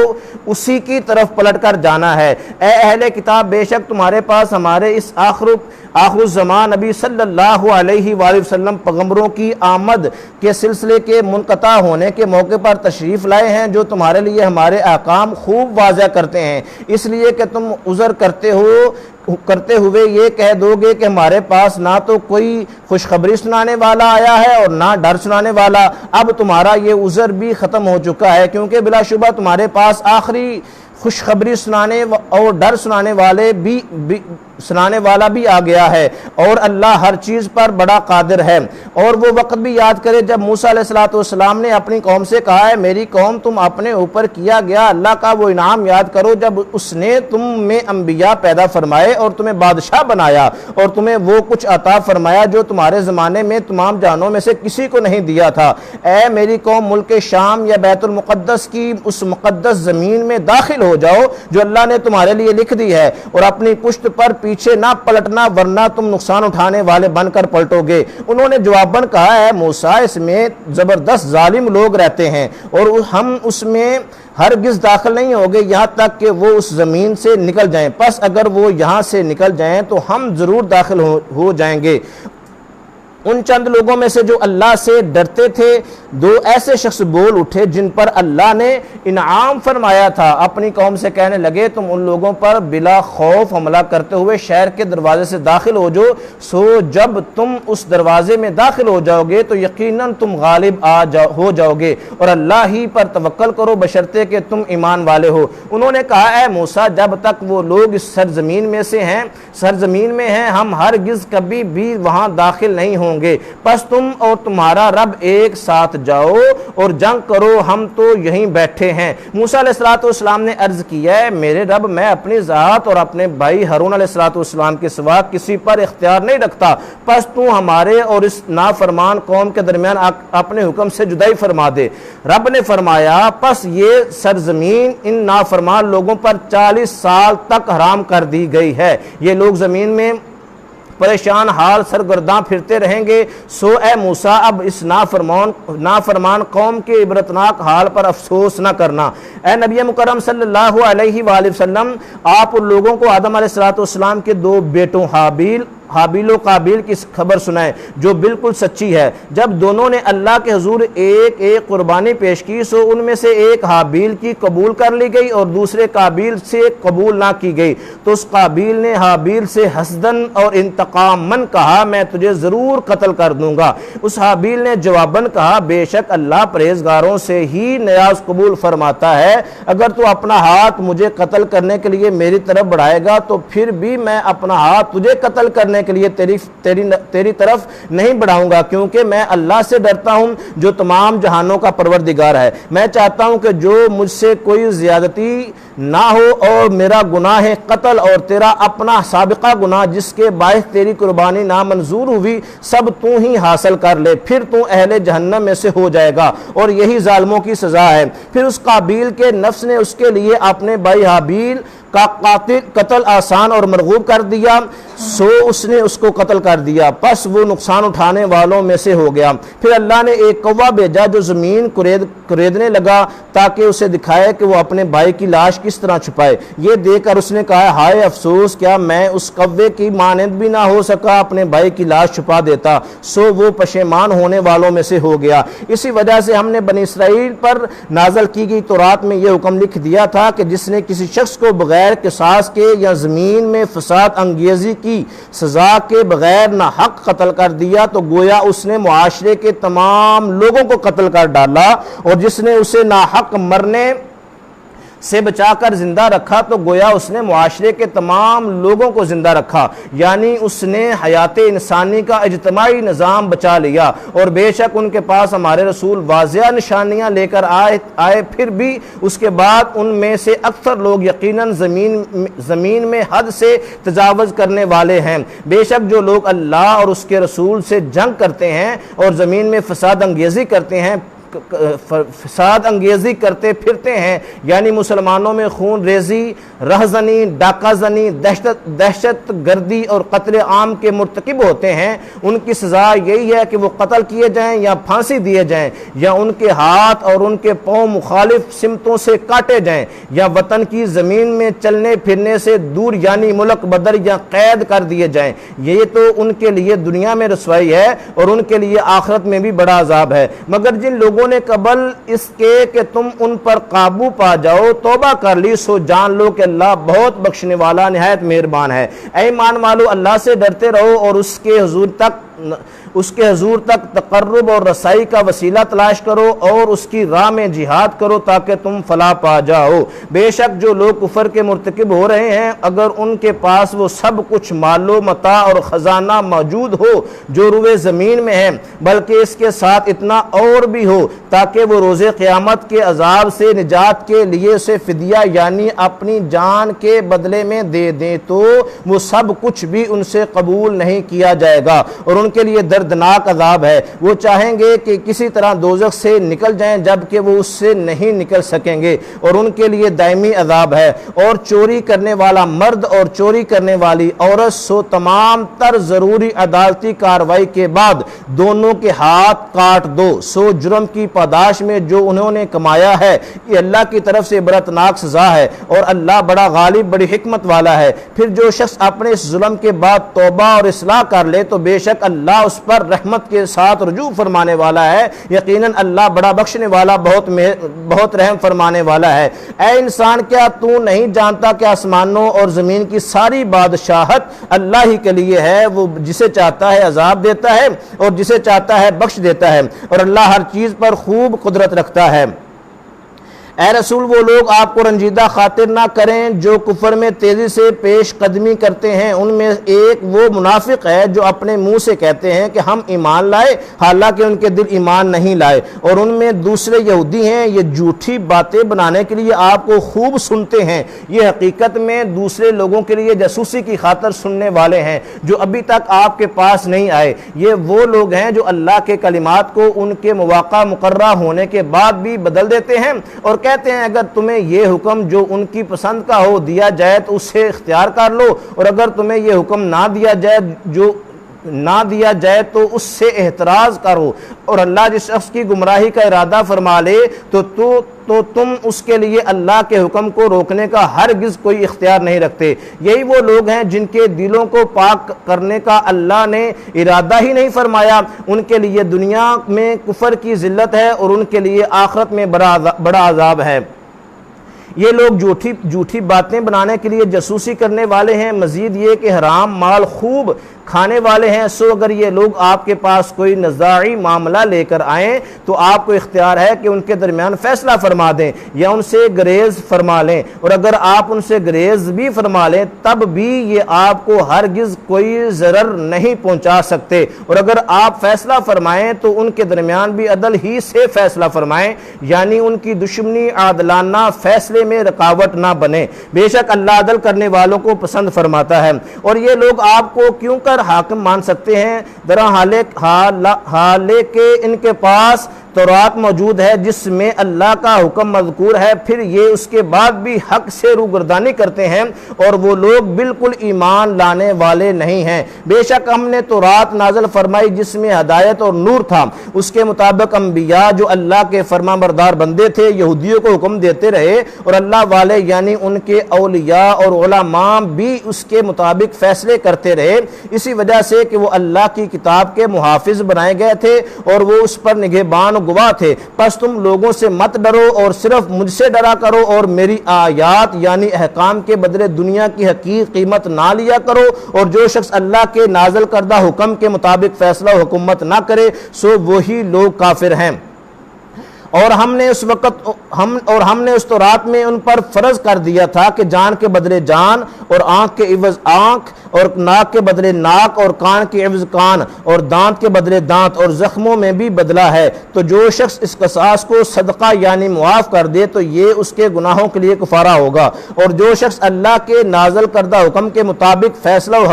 اسی کی طرف پلٹ کر جانا ہے۔ اے اہل کتاب، بے شک تمہارے پاس ہمارے اس آخر الزمان نبی صلی اللہ علیہ وآلہ وسلم پیغمبروں کی آمد کے سلسلے کے منقطع ہونے کے موقع پر تشریف لائے ہیں جو تمہارے لیے ہمارے احکام خوب واضح کرتے ہیں، اس لیے کہ تم عذر کرتے ہوئے یہ کہہ دو گے کہ ہمارے پاس نہ تو کوئی خوشخبری سنانے والا آیا ہے اور نہ ڈر سنانے والا۔ اب تمہارا یہ عذر بھی ختم ہو چکا ہے کیونکہ بلا شبہ تمہارے پاس آخری خوشخبری سنانے اور ڈر سنانے والا بھی آ گیا ہے، اور اللہ ہر چیز پر بڑا قادر ہے۔ اور وہ وقت بھی یاد کرے جب موسیٰ علیہ السلام نے اپنی قوم سے کہا ہے میری قوم تم اپنے اوپر کیا گیا اللہ کا وہ انعام یاد کرو جب اس نے تم میں انبیاء پیدا فرمائے اور تمہیں بادشاہ بنایا اور تمہیں وہ کچھ عطا فرمایا جو تمہارے زمانے میں تمام جہانوں میں سے کسی کو نہیں دیا تھا۔ اے میری قوم ملک شام یا بیت المقدس کی اس مقدس زمین میں داخل ہو جاؤ جو اللہ نے تمہارے لیے لکھ دی ہے، اور اپنی پشت پر پیچھے نہ پلٹنا ورنہ تم نقصان اٹھانے والے بن کر پلٹو گے۔ انہوں نے جواباً کہا ہے موسیٰ اس میں زبردست ظالم لوگ رہتے ہیں اور ہم اس میں ہرگز داخل نہیں ہوگے یہاں تک کہ وہ اس زمین سے نکل جائیں، پس اگر وہ یہاں سے نکل جائیں تو ہم ضرور داخل ہو جائیں گے۔ ان چند لوگوں میں سے جو اللہ سے ڈرتے تھے دو ایسے شخص بول اٹھے جن پر اللہ نے انعام فرمایا تھا، اپنی قوم سے کہنے لگے تم ان لوگوں پر بلا خوف حملہ کرتے ہوئے شہر کے دروازے سے داخل ہو جاؤ، سو جب تم اس دروازے میں داخل ہو جاؤ گے تو یقیناً تم غالب ہو جاؤ گے، اور اللہ ہی پر توکل کرو بشرطے کہ تم ایمان والے ہو۔ انہوں نے کہا اے موسیٰ جب تک وہ لوگ اس سرزمین میں ہیں ہم ہرگز کبھی بھی وہاں داخل نہیں ہوں گے، پس تم اور تمہارا رب ایک ساتھ جاؤ اور جنگ کرو، ہم تو یہیں بیٹھے ہیں۔ موسیٰ علیہ السلام نے عرض کیا ہے میرے رب میں اپنی ذات اور اپنے بھائی ہارون علیہ السلام کے سوا کسی پر اختیار نہیں رکھتا، پس تو ہمارے اور اس نافرمان قوم کے درمیان اپنے حکم سے جدائی فرما دے۔ رب نے فرمایا پس یہ سرزمین ان نافرمان لوگوں پر 40 سال تک حرام کر دی گئی ہے، یہ لوگ زمین میں پریشان حال سرگرداں پھرتے رہیں گے، سو اے موسیٰ اب اس نافرمان قوم کے عبرتناک حال پر افسوس نہ کرنا۔ اے نبی مکرم صلی اللہ علیہ وآلہ وسلم آپ ان لوگوں کو آدم علیہ السلام کے دو بیٹوں حابیل و قابیل کی خبر سنائے جو بالکل سچی ہے۔ جب دونوں نے اللہ کے حضور ایک قربانی پیش کی سو ان میں سے ایک حابیل کی قبول کر لی گئی اور دوسرے قابیل سے قبول نہ کی گئی، تو اس قابیل نے حابیل سے حسدن اور انتقاماً کہا میں تجھے ضرور قتل کر دوں گا۔ اس حابیل نے جواباً کہا بے شک اللہ پرہیزگاروں سے ہی نیاز قبول فرماتا ہے، اگر تو اپنا ہاتھ مجھے قتل کرنے کے لیے میری طرف بڑھائے گا تو پھر بھی میں اپنا ہاتھ تجھے قتل کرنے کے لیے تیری طرف نہیں بڑھاؤں گا، کیونکہ میں اللہ سے ڈرتا ہوں جو تمام جہانوں کا پروردگار ہے۔ میں چاہتا ہوں کہ جو مجھ سے کوئی زیادتی نہ ہو اور میرا گناہ ہے قتل اور تیرا اپنا سابقہ گناہ جس کے باعث تیری قربانی نامنظور ہوئی سب تو ہی حاصل کر لے، پھر تو اہل جہنم میں سے ہو جائے گا، اور یہی ظالموں کی سزا ہے۔ پھر اس قابیل کے نفس نے اس کے لیے اپنے بھائی حابیل کا قتل آسان اور مرغوب کر دیا، سو اس نے اس کو قتل کر دیا، پس وہ نقصان اٹھانے والوں میں سے ہو گیا۔ پھر اللہ نے ایک کوا بھیجا جو زمین کریدنے لگا تاکہ اسے دکھائے کہ وہ اپنے بھائی کی لاش کس طرح چھپائے۔ یہ دیکھ کر اس نے کہا ہائے افسوس کیا میں اس کوے کی مانند بھی نہ ہو سکا، اپنے بھائی کی لاش چھپا دیتا، سو وہ پشیمان ہونے والوں میں سے ہو گیا۔ اسی وجہ سے ہم نے بنی اسرائیل پر نازل کی گئی تورات میں یہ حکم لکھ دیا تھا کہ جس نے کسی شخص کو بغیر قصاص کے یا زمین میں فساد انگیزی کی سزا کے بغیر نہ حق قتل کر دیا تو گویا اس نے معاشرے کے تمام لوگوں کو قتل کر ڈالا، اور جس نے اسے ناحق مرنے سے بچا کر زندہ رکھا تو گویا اس نے معاشرے کے تمام لوگوں کو زندہ رکھا، یعنی اس نے حیات انسانی کا اجتماعی نظام بچا لیا۔ اور بے شک ان کے پاس ہمارے رسول واضح نشانیاں لے کر آئے پھر بھی اس کے بعد ان میں سے اکثر لوگ یقیناً زمین میں حد سے تجاوز کرنے والے ہیں۔ بے شک جو لوگ اللہ اور اس کے رسول سے جنگ کرتے ہیں اور زمین میں فساد انگیزی کرتے پھرتے ہیں، یعنی مسلمانوں میں خون ریزی، رہزنی، ڈاکہ زنی، دہشت گردی اور قتل عام کے مرتکب ہوتے ہیں، ان کی سزا یہی ہے کہ وہ قتل کیے جائیں یا پھانسی دیے جائیں، یا ان کے ہاتھ اور ان کے پاؤں مخالف سمتوں سے کاٹے جائیں، یا وطن کی زمین میں چلنے پھرنے سے دور یعنی ملک بدر یا قید کر دیے جائیں۔ یہ تو ان کے لیے دنیا میں رسوائی ہے اور ان کے لیے آخرت میں بھی بڑا عذاب ہے۔ مگر جن لوگوں نے قبل اس کے کہ تم ان پر قابو پا جاؤ توبہ کر لی سو جان لو کہ اللہ بہت بخشنے والا نہایت مہربان ہے۔ اے ایمان والو اللہ سے ڈرتے رہو اور اس کے حضور تک تقرب اور رسائی کا وسیلہ تلاش کرو اور اس کی راہ میں جہاد کرو تاکہ تم فلاح پا جاؤ۔ بے شک جو لوگ کفر کے مرتکب ہو رہے ہیں اگر ان کے پاس وہ سب کچھ مال و متاع اور خزانہ موجود ہو جو روئے زمین میں ہے، بلکہ اس کے ساتھ اتنا اور بھی ہو تاکہ وہ روز قیامت کے عذاب سے نجات کے لیے اسے فدیہ یعنی اپنی جان کے بدلے میں دے دیں، تو وہ سب کچھ بھی ان سے قبول نہیں کیا جائے گا اور ان ان کے لیے دردناک عذاب ہے۔ وہ چاہیں گے کہ کسی طرح دوزخ سے نکل جائیں جبکہ وہ اس سے نہیں نکل سکیں گے، اور ان کے لیے دائمی عذاب ہے۔ اور چوری کرنے والا مرد اور چوری کرنے والی عورت سو تمام تر ضروری عدالتی کارروائی کے بعد دونوں کے ہاتھ کاٹ دو، سو جرم کی پاداش میں جو انہوں نے کمایا ہے یہ اللہ کی طرف سے عبرتناک سزا ہے، اور اللہ بڑا غالب بڑی حکمت والا ہے۔ پھر جو شخص اپنے اس ظلم کے بعد توبہ اور اصلاح کر لے تو بے شک اللہ اس پر رحمت کے ساتھ رجوع فرمانے والا ہے، یقیناً اللہ بڑا بخشنے والا بہت رحم فرمانے والا ہے۔ اے انسان، کیا تو نہیں جانتا کہ آسمانوں اور زمین کی ساری بادشاہت اللہ ہی کے لیے ہے؟ وہ جسے چاہتا ہے عذاب دیتا ہے اور جسے چاہتا ہے بخش دیتا ہے، اور اللہ ہر چیز پر خوب قدرت رکھتا ہے۔ اے رسول، وہ لوگ آپ کو رنجیدہ خاطر نہ کریں جو کفر میں تیزی سے پیش قدمی کرتے ہیں۔ ان میں ایک وہ منافق ہے جو اپنے منہ سے کہتے ہیں کہ ہم ایمان لائے، حالانکہ ان کے دل ایمان نہیں لائے، اور ان میں دوسرے یہودی ہیں، یہ جھوٹی باتیں بنانے کے لیے آپ کو خوب سنتے ہیں، یہ حقیقت میں دوسرے لوگوں کے لیے جاسوسی کی خاطر سننے والے ہیں جو ابھی تک آپ کے پاس نہیں آئے۔ یہ وہ لوگ ہیں جو اللہ کے کلمات کو ان کے مواقع مقررہ ہونے کے بعد بھی بدل دیتے ہیں، اور کہتے ہیں اگر تمہیں یہ حکم جو ان کی پسند کا ہو دیا جائے تو اسے اختیار کر لو، اور اگر تمہیں یہ حکم نہ دیا جائے تو اس سے احتراز کرو، اور اللہ جس شخص کی گمراہی کا ارادہ فرما لے تو تم اس کے لیے اللہ کے حکم کو روکنے کا ہرگز کوئی اختیار نہیں رکھتے۔ یہی وہ لوگ ہیں جن کے دلوں کو پاک کرنے کا اللہ نے ارادہ ہی نہیں فرمایا، ان کے لیے دنیا میں کفر کی ذلت ہے اور ان کے لیے آخرت میں بڑا عذاب ہے۔ یہ لوگ جھوٹی باتیں بنانے کے لیے جاسوسی کرنے والے ہیں، مزید یہ کہ حرام مال خوب کھانے والے ہیں۔ سو اگر یہ لوگ آپ کے پاس کوئی نزاعی معاملہ لے کر آئیں تو آپ کو اختیار ہے کہ ان کے درمیان فیصلہ فرما دیں یا ان سے گریز فرما لیں، اور اگر آپ ان سے گریز بھی فرما لیں تب بھی یہ آپ کو ہرگز کوئی ضرر نہیں پہنچا سکتے، اور اگر آپ فیصلہ فرمائیں تو ان کے درمیان بھی عدل ہی سے فیصلہ فرمائیں، یعنی ان کی دشمنی عادلانہ فیصلے میں رکاوٹ نہ بنے، بے شک اللہ عدل کرنے والوں کو پسند فرماتا ہے۔ اور یہ لوگ آپ کو کیوں کر حاکم مان سکتے ہیں؟ حالانکہ ان کے پاس تورات موجود ہے جس میں اللہ کا حکم مذکور ہے، پھر یہ اس کے بعد بھی حق سے روگردانی کرتے ہیں، اور وہ لوگ بالکل ایمان لانے والے نہیں ہیں۔ بے شک ہم نے تورات نازل فرمائی جس میں ہدایت اور نور تھا، اس کے مطابق انبیاء جو اللہ کے فرما بردار بندے تھے یہودیوں کو حکم دیتے رہے، اور اللہ والے یعنی ان کے اولیاء اور علماء بھی اس کے مطابق فیصلے کرتے رہے، اسی وجہ سے کہ وہ اللہ کی کتاب کے محافظ بنائے گئے تھے اور وہ اس پر نگہبان گواہ تھے۔ پس تم لوگوں سے مت ڈرو اور صرف مجھ سے ڈرا کرو، اور میری آیات یعنی احکام کے بدلے دنیا کی حقیق قیمت نہ لیا کرو، اور جو شخص اللہ کے نازل کردہ حکم کے مطابق فیصلہ و حکومت نہ کرے سو وہی لوگ کافر ہیں۔ اور ہم نے اس تورات میں ان پر فرض کر دیا تھا کہ جان کے بدلے جان، اور آنکھ کے عوض آنکھ، اور ناک کے بدلے ناک، اور کان کے عوض کان، اور دانت کے بدلے دانت، اور زخموں میں بھی بدلہ ہے۔ تو جو شخص اس قصاص کو صدقہ یعنی معاف کر دے تو یہ اس کے گناہوں کے لیے کفارہ ہوگا، اور جو شخص اللہ کے نازل کردہ حکم کے مطابق فیصلہ و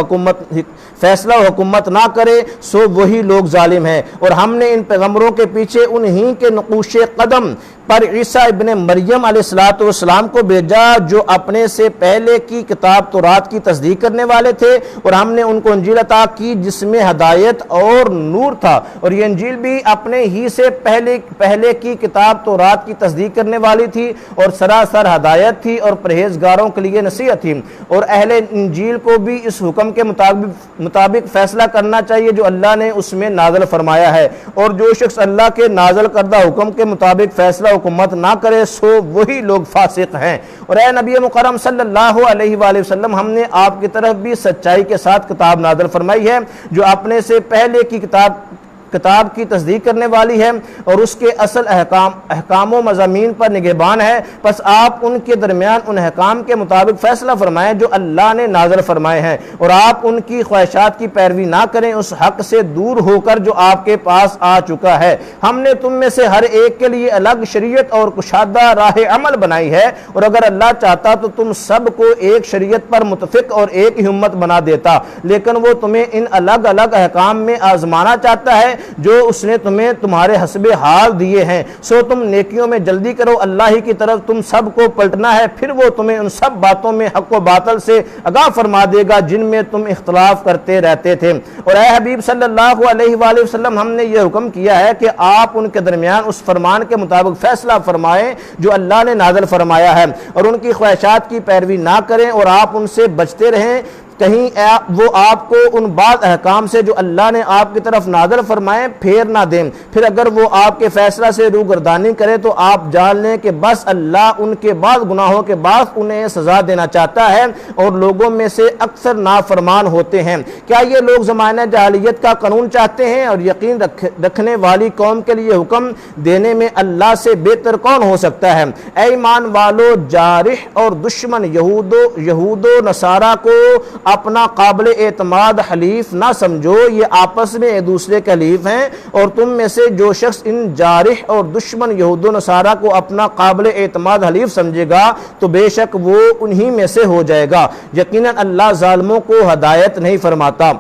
حکومت نہ کرے سو وہی لوگ ظالم ہیں۔ اور ہم نے ان پیغمبروں کے پیچھے انہی کے نقوش قدم پر عیسیٰ ابن مریم علیہ السلام کو بھیجا جو اپنے سے پہلے کی کتاب تورات کی تصدیق کرنے والے تھے، اور ہم نے ان کو انجیل عطا کی جس میں ہدایت اور نور تھا، اور یہ انجیل بھی اپنے ہی سے پہلے کی کتاب تورات کی تصدیق کرنے والی تھی اور سراسر ہدایت تھی اور پرہیزگاروں کے لیے نصیحت تھی، اور اہل انجیل کو بھی اس حکم کے مطابق فیصلہ کرنا چاہیے جو اللہ نے اس میں نازل فرمایا ہے، اور جو شخص اللہ کے نازل کردہ حکم کے مطابق فیصلہ حکومت نہ کرے سو وہی لوگ فاسق ہیں۔ اور اے نبی مکرم صلی اللہ علیہ وآلہ وسلم، ہم نے آپ کی طرف بھی سچائی کے ساتھ کتاب نازل فرمائی ہے جو اپنے سے پہلے کی کتاب کی تصدیق کرنے والی ہے اور اس کے اصل احکام و مضامین پر نگہبان ہے، پس آپ ان کے درمیان ان احکام کے مطابق فیصلہ فرمائیں جو اللہ نے نازل فرمائے ہیں، اور آپ ان کی خواہشات کی پیروی نہ کریں اس حق سے دور ہو کر جو آپ کے پاس آ چکا ہے۔ ہم نے تم میں سے ہر ایک کے لیے الگ شریعت اور کشادہ راہ عمل بنائی ہے، اور اگر اللہ چاہتا تو تم سب کو ایک شریعت پر متفق اور ایک ہی امت بنا دیتا، لیکن وہ تمہیں ان الگ الگ احکام میں آزمانا چاہتا ہے جو اس نے تمہیں تمہارے حسب حال دیے ہیں، سو تم نیکیوں میں جلدی کرو، اللہ ہی کی طرف تم سب کو پلٹنا ہے، پھر وہ تمہیں ان سب باتوں میں حق و باطل سے آگاہ فرما دے گا جن میں تم اختلاف کرتے رہتے تھے۔ اور اے حبیب صلی اللہ علیہ وآلہ وسلم، ہم نے یہ حکم کیا ہے کہ آپ ان کے درمیان اس فرمان کے مطابق فیصلہ فرمائیں جو اللہ نے نازل فرمایا ہے، اور ان کی خواہشات کی پیروی نہ کریں اور آپ ان سے بچتے رہیں، کہیں وہ آپ کو ان بعض احکام سے جو اللہ نے آپ کی طرف نازل فرمائیں پھیر نہ دیں، پھر اگر وہ آپ کے فیصلہ سے روگردانی کرے تو آپ جان لیں کہ بس اللہ ان کے بعض گناہوں کے بعد انہیں سزا دینا چاہتا ہے، اور لوگوں میں سے اکثر نافرمان ہوتے ہیں۔ کیا یہ لوگ زمانہ جاہلیت کا قانون چاہتے ہیں؟ اور یقین رکھنے والی قوم کے لیے حکم دینے میں اللہ سے بہتر کون ہو سکتا ہے؟ اے ایمان والو، جارح اور دشمن یہود و نصارہ کو اپنا قابل اعتماد حلیف نہ سمجھو، یہ آپس میں ایک دوسرے کے حلیف ہیں، اور تم میں سے جو شخص ان جارح اور دشمن یہود و نصارہ کو اپنا قابل اعتماد حلیف سمجھے گا تو بے شک وہ انہی میں سے ہو جائے گا، یقیناً اللہ ظالموں کو ہدایت نہیں فرماتا۔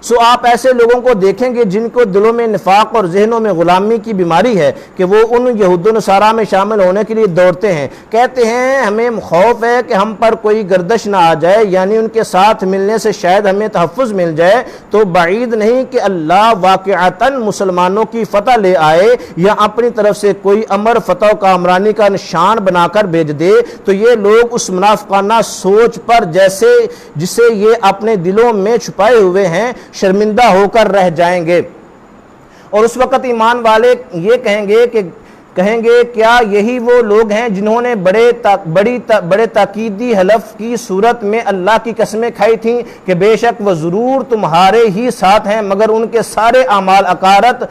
سو آپ ایسے لوگوں کو دیکھیں گے جن کو دلوں میں نفاق اور ذہنوں میں غلامی کی بیماری ہے کہ وہ ان یہود و نصارہ میں شامل ہونے کے لیے دوڑتے ہیں، کہتے ہیں ہمیں خوف ہے کہ ہم پر کوئی گردش نہ آ جائے، یعنی ان کے ساتھ ملنے سے شاید ہمیں تحفظ مل جائے، تو بعید نہیں کہ اللہ واقعتاً مسلمانوں کی فتح لے آئے یا اپنی طرف سے کوئی امر فتح و کامرانی کا نشان بنا کر بھیج دے، تو یہ لوگ اس منافقانہ سوچ پر جسے یہ اپنے دلوں میں چھپائے ہوئے ہیں شرمندہ ہو کر رہ جائیں گے، اور اس وقت ایمان والے یہ کہیں گے کیا یہی وہ لوگ ہیں جنہوں نے بڑے تاکیدی حلف کی صورت میں اللہ کی قسمیں کھائی تھیں کہ بے شک وہ ضرور تمہارے ہی ساتھ ہیں، مگر ان کے سارے اعمال اکارت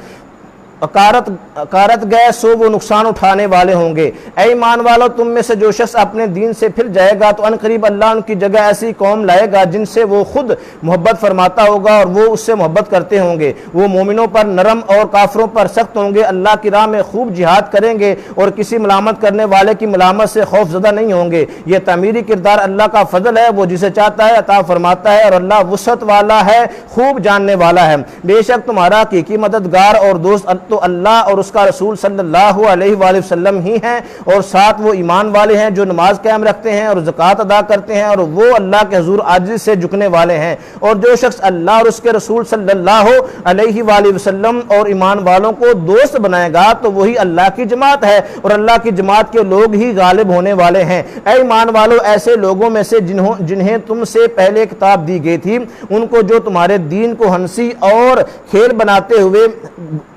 گئے، سو وہ نقصان اٹھانے والے ہوں گے۔ اے ایمان والو، تم میں سے جو شخص اپنے دین سے پھر جائے گا تو ان قریب اللہ ان کی جگہ ایسی قوم لائے گا جن سے وہ خود محبت فرماتا ہوگا اور وہ اس سے محبت کرتے ہوں گے، وہ مومنوں پر نرم اور کافروں پر سخت ہوں گے، اللہ کی راہ میں خوب جہاد کریں گے اور کسی ملامت کرنے والے کی ملامت سے خوف زدہ نہیں ہوں گے۔ یہ تعمیری کردار اللہ کا فضل ہے، وہ جسے چاہتا ہے عطا فرماتا ہے، اور اللہ وسعت والا ہے، خوب جاننے والا ہے۔ بے شک تمہارا حقیقی مددگار اور دوست تو اللہ اور اس کا رسول صلی اللہ علیہ وآلہ وسلم ہی ہیں، اور ساتھ وہ ایمان والے ہیں جو نماز قائم رکھتے ہیں اور زکوٰۃ ادا کرتے ہیں، اور وہ اللہ کے حضور عاجزی سے جھکنے والے ہیں۔ اور جو شخص اللہ اور اس کے رسول صلی اللہ علیہ وآلہ وسلم اور ایمان والوں کو دوست بنائے گا تو وہی اللہ کی جماعت ہے، اور اللہ کی جماعت کے لوگ ہی غالب ہونے والے ہیں۔ اے ایمان والو، ایسے لوگوں میں سے جنہیں تم سے پہلے کتاب دی گئی تھی ان کو جو تمہارے دین کو ہنسی اور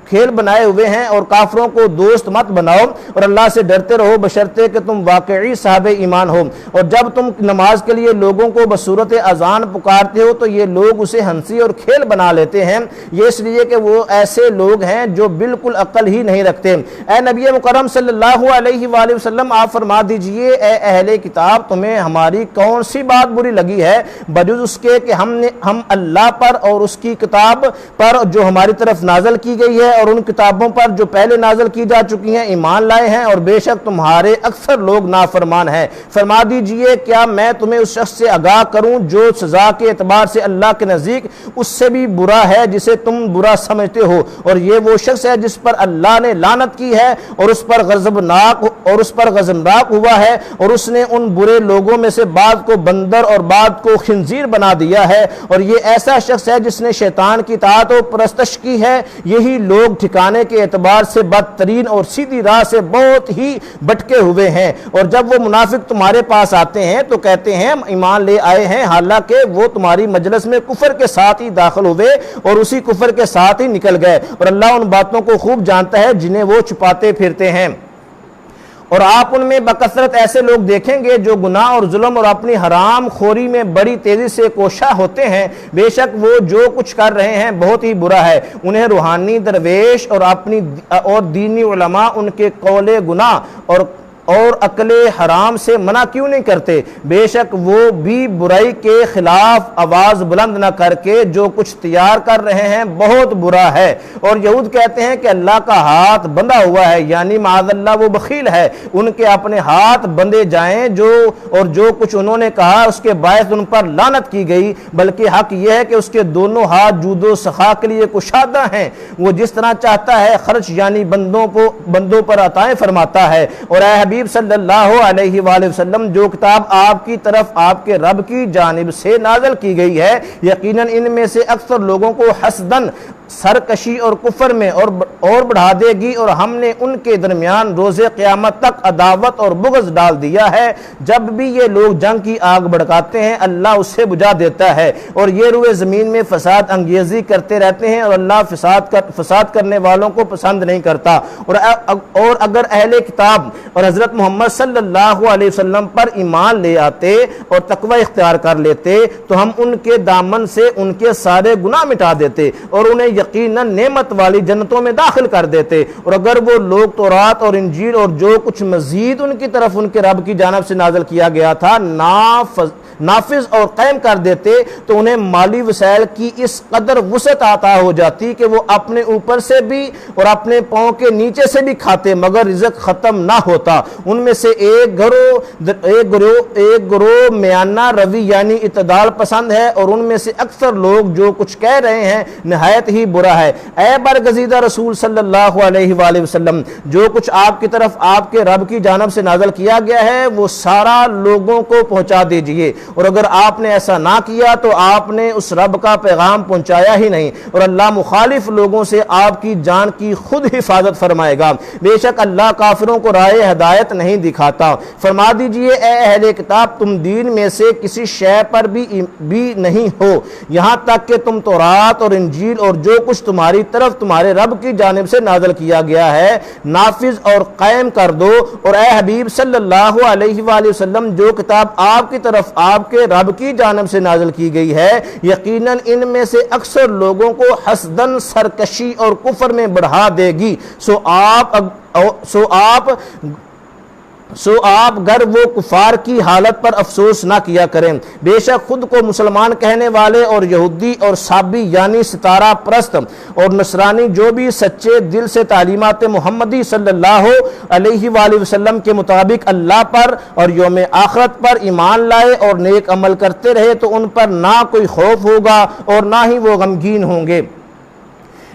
کھیل بنائے ہوئے ہیں، اور کافروں کو دوست مت بناؤ، اور اللہ سے ڈرتے رہو بشرطے کہ تم واقعی صاحب ایمان ہو۔ اور جب تم نماز کے لیے لوگوں کو بصورت اذان پکارتے ہو تو یہ لوگ اسے ہنسی اور کھیل بنا لیتے ہیں، یہ اس لیے کہ وہ ایسے لوگ ہیں جو بالکل عقل ہی نہیں رکھتے۔ اے نبی مکرم صلی اللہ علیہ وآلہ وسلم، آپ فرما دیجئے اے اہل کتاب، تمہیں ہماری کون سی بات بری لگی ہے بجز اس کے کہ ہم اللہ پر اور اس کی کتاب پر جو ہماری طرف نازل کی گئی ہے اور ان کتابوں پر جو پہلے نازل کی جا چکی ہیں ایمان لائے ہیں، اور بے شک تمہارے اکثر لوگ نافرمان ہیں۔ فرما دیجئے کیا میں تمہیں اس شخص سے آگاہ کروں جو سزا کے اعتبار سے اللہ کے نزدیک اس سے بھی برا ہے جسے تم برا سمجھتے ہو، اور یہ وہ شخص ہے جس پر اللہ نے لعنت کی ہے اور اس پر غضبناک ہوا ہے، اور اس نے ان برے لوگوں میں سے بعض کو بندر اور بعض کو خنزیر بنا دیا ہے، اور یہ ایسا شخص ہے جس نے شیطان کی اطاعت و پرستش کی ہے۔ یہی لوگ ٹھکانے کے اعتبار سے بدترین اور سیدھی راہ سے بہت ہی بھٹکے ہوئے ہیں۔ اور جب وہ منافق تمہارے پاس آتے ہیں تو کہتے ہیں ہم ایمان لے آئے ہیں، حالانکہ وہ تمہاری مجلس میں کفر کے ساتھ ہی داخل ہوئے اور اسی کفر کے ساتھ ہی نکل گئے، اور اللہ ان باتوں کو خوب جانتا ہے جنہیں وہ چھپاتے پھرتے ہیں۔ اور آپ ان میں بکثرت ایسے لوگ دیکھیں گے جو گناہ اور ظلم اور اپنی حرام خوری میں بڑی تیزی سے کوشاں ہوتے ہیں۔ بے شک وہ جو کچھ کر رہے ہیں بہت ہی برا ہے۔ انہیں روحانی درویش اور دینی علماء ان کے قول گناہ اور عقل حرام سے منع کیوں نہیں کرتے؟ بے شک وہ بھی برائی کے خلاف آواز بلند نہ کر کے جو کچھ تیار کر رہے ہیں بہت برا ہے۔ اور یہود کہتے ہیں کہ اللہ کا ہاتھ بندھا ہوا ہے، یعنی معاذ اللہ وہ بخیل ہے، ان کے اپنے ہاتھ بندھے جائیں جو کچھ انہوں نے کہا اس کے باعث ان پر لعنت کی گئی، بلکہ حق یہ ہے کہ اس کے دونوں ہاتھ جود و سخا کے لیے کشادہ ہیں، وہ جس طرح چاہتا ہے خرچ یعنی بندوں پر عطائیں فرماتا ہے۔ اور اے حبیب صلی اللہ علیہ وآلہ وسلم، جو کتاب آپ کی طرف آپ کے رب کی جانب سے نازل کی گئی ہے، یقیناً ان میں سے اکثر لوگوں کو حسدن سرکشی اور کفر میں اور بڑھا دے گی، اور ہم نے ان کے درمیان روز قیامت تک عداوت اور بغض ڈال دیا ہے۔ جب بھی یہ لوگ جنگ کی آگ بھڑکاتے ہیں اللہ اسے بجھا دیتا ہے، اور یہ روئے زمین میں فساد انگیزی کرتے رہتے ہیں، اور اللہ فساد کرنے والوں کو پسند نہیں کرتا۔ اور اگر اہل کتاب اور حضرت محمد صلی اللہ علیہ وسلم پر ایمان لے آتے اور تقوی اختیار کر لیتے تو ہم ان کے دامن سے ان کے سارے گناہ مٹا دیتے اور انہیں یقیناً نعمت والی جنتوں میں داخل کر دیتے۔ اور اگر وہ لوگ تورات اور انجیل اور جو کچھ مزید ان کی طرف ان کے رب کی جانب سے نازل کیا گیا تھا نافذ اور قائم کر دیتے تو انہیں مالی وسائل کی اس قدر وسعت عطا ہو جاتی کہ وہ اپنے اوپر سے بھی اور اپنے پاؤں کے نیچے سے بھی کھاتے مگر رزق ختم نہ ہوتا۔ ان میں سے ایک گروہ میانہ روی یعنی اعتدال پسند ہے، اور ان میں سے اکثر لوگ جو کچھ کہہ رہے ہیں نہایت ہی برا ہے۔ اے برگزیدہ رسول صلی اللہ علیہ وآلہ وسلم، جو کچھ آپ کی طرف آپ کے رب کی جانب سے نازل کیا گیا ہے وہ سارا لوگوں کو پہنچا دیجئے، اور اگر آپ نے ایسا نہ کیا تو آپ نے اس رب کا پیغام پہنچایا ہی نہیں، اور اللہ مخالف لوگوں سے آپ کی جان کی خود حفاظت فرمائے گا۔ بے شک اللہ کافروں کو راہ ہدایت نہیں دکھاتا۔ فرما دیجئے اے اہل کتاب، تم دین میں سے کسی شے پر بھی نہیں ہو یہاں تک کہ تم تورات اور انجیل اور جو کچھ تمہاری طرف تمہارے رب کی جانب سے نازل کیا گیا ہے نافذ اور قائم کر دو۔ اور اے حبیب صلی اللہ علیہ وآلہ وسلم، جو کتاب آپ کی طرف آپ کے رب کی جانب سے نازل کی گئی ہے یقیناً ان میں سے اکثر لوگوں کو حسدن سرکشی اور کفر میں بڑھا دے گی، سو آپ گر وہ کفار کی حالت پر افسوس نہ کیا کریں۔ بے شک خود کو مسلمان کہنے والے اور یہودی اور صابی یعنی ستارہ پرست اور نصرانی جو بھی سچے دل سے تعلیمات محمدی صلی اللہ علیہ وآلہ وسلم کے مطابق اللہ پر اور یوم آخرت پر ایمان لائے اور نیک عمل کرتے رہے تو ان پر نہ کوئی خوف ہوگا اور نہ ہی وہ غمگین ہوں گے۔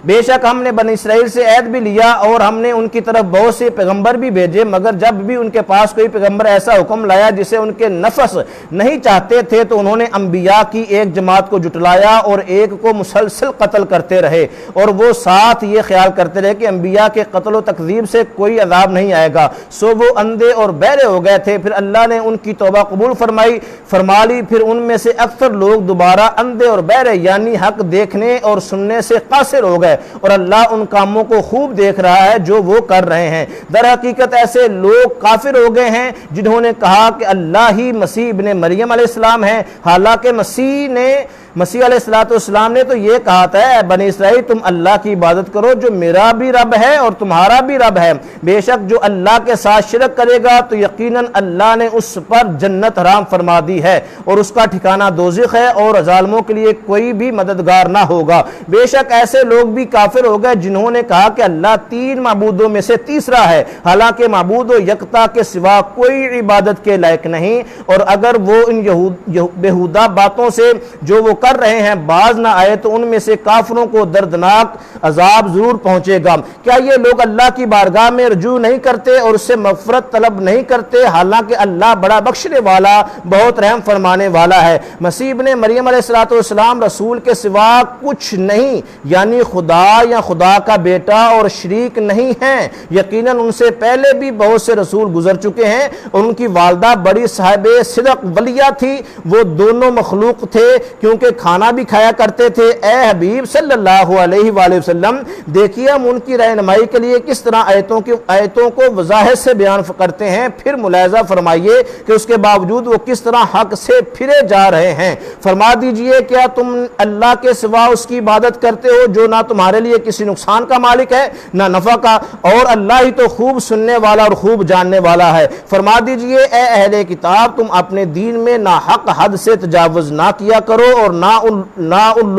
بے شک ہم نے بنی اسرائیل سے عہد بھی لیا اور ہم نے ان کی طرف بہت سے پیغمبر بھی بھیجے، مگر جب بھی ان کے پاس کوئی پیغمبر ایسا حکم لایا جسے ان کے نفس نہیں چاہتے تھے تو انہوں نے انبیاء کی ایک جماعت کو جٹلایا اور ایک کو مسلسل قتل کرتے رہے، اور وہ ساتھ یہ خیال کرتے رہے کہ انبیاء کے قتل و تکذیب سے کوئی عذاب نہیں آئے گا، سو وہ اندھے اور بہرے ہو گئے تھے۔ پھر اللہ نے ان کی توبہ قبول فرما لی، پھر ان میں سے اکثر لوگ دوبارہ اندھے اور بہرے یعنی حق دیکھنے اور سننے سے قاصر ہو گئے، اور اللہ ان کاموں کو خوب دیکھ رہا ہے جو وہ کر رہے ہیں۔ در حقیقت ایسے لوگ کافر ہو گئے ہیں جنہوں نے کہا کہ اللہ ہی مسیح ابن مریم علیہ السلام ہے، حالانکہ مسیح علیہ السلام نے تو یہ کہا تھا اے بنی اسرائیل تم اللہ کی عبادت کرو جو میرا بھی رب ہے اور تمہارا بھی رب ہے، بے شک جو اللہ کے ساتھ شرک کرے گا تو یقیناً اللہ نے اس پر جنت حرام فرما دی ہے اور اس کا ٹھکانہ دوزخ ہے اور ظالموں کے لیے کوئی بھی مددگار نہ ہوگا۔ بے شک ایسے لوگ بھی کافر ہو گئے جنہوں نے کہا کہ اللہ تین معبودوں میں سے تیسرا ہے، حالانکہ معبود و یکتا کے سوا کوئی عبادت کے لائق نہیں، اور اگر وہ ان بےہودہ باتوں سے جو وہ کر رہے ہیں باز نہ آئے تو ان میں سے کافروں کو دردناک عذاب ضرور پہنچے گا۔ کیا یہ لوگ اللہ کی بارگاہ میں رجوع نہیں کرتے اور اس سے مغفرت طلب نہیں کرتے، حالانکہ اللہ بڑا بخشنے والا بہت رحم فرمانے والا ہے۔ مسیح ابن مریم علیہ السلام رسول کے سوا کچھ نہیں، یعنی خدا یا خدا کا بیٹا اور شریک نہیں ہیں، یقیناً ان سے پہلے بھی بہت سے رسول گزر چکے ہیں، اور ان کی والدہ بڑی صاحب صدق ولیہ تھی، وہ دونوں مخلوق تھے کیونکہ کھانا بھی کھایا کرتے تھے۔ اے حبیب صلی اللہ علیہ وآلہ وسلم، دیکھیے ہم ان کی رہنمائی کے لیے کس طرح آیتوں کو وضاحت سے بیان کرتے ہیں، پھر ملاحظہ فرمائیے کہ اس کے باوجود وہ کس طرح حق سے پھرے جا رہے ہیں۔ فرما دیجئے کیا تم اللہ کے سوا اس کی عبادت کرتے ہو جو نہ تمہارے لیے کسی نقصان کا مالک ہے نہ نفع کا، اور اللہ ہی تو خوب سننے والا اور خوب جاننے والا ہے۔ فرما دیجئے اے اہل کتاب، تم اپنے دین میں ناحق حد سے تجاوز نہ کیا کرو، اور نہ ان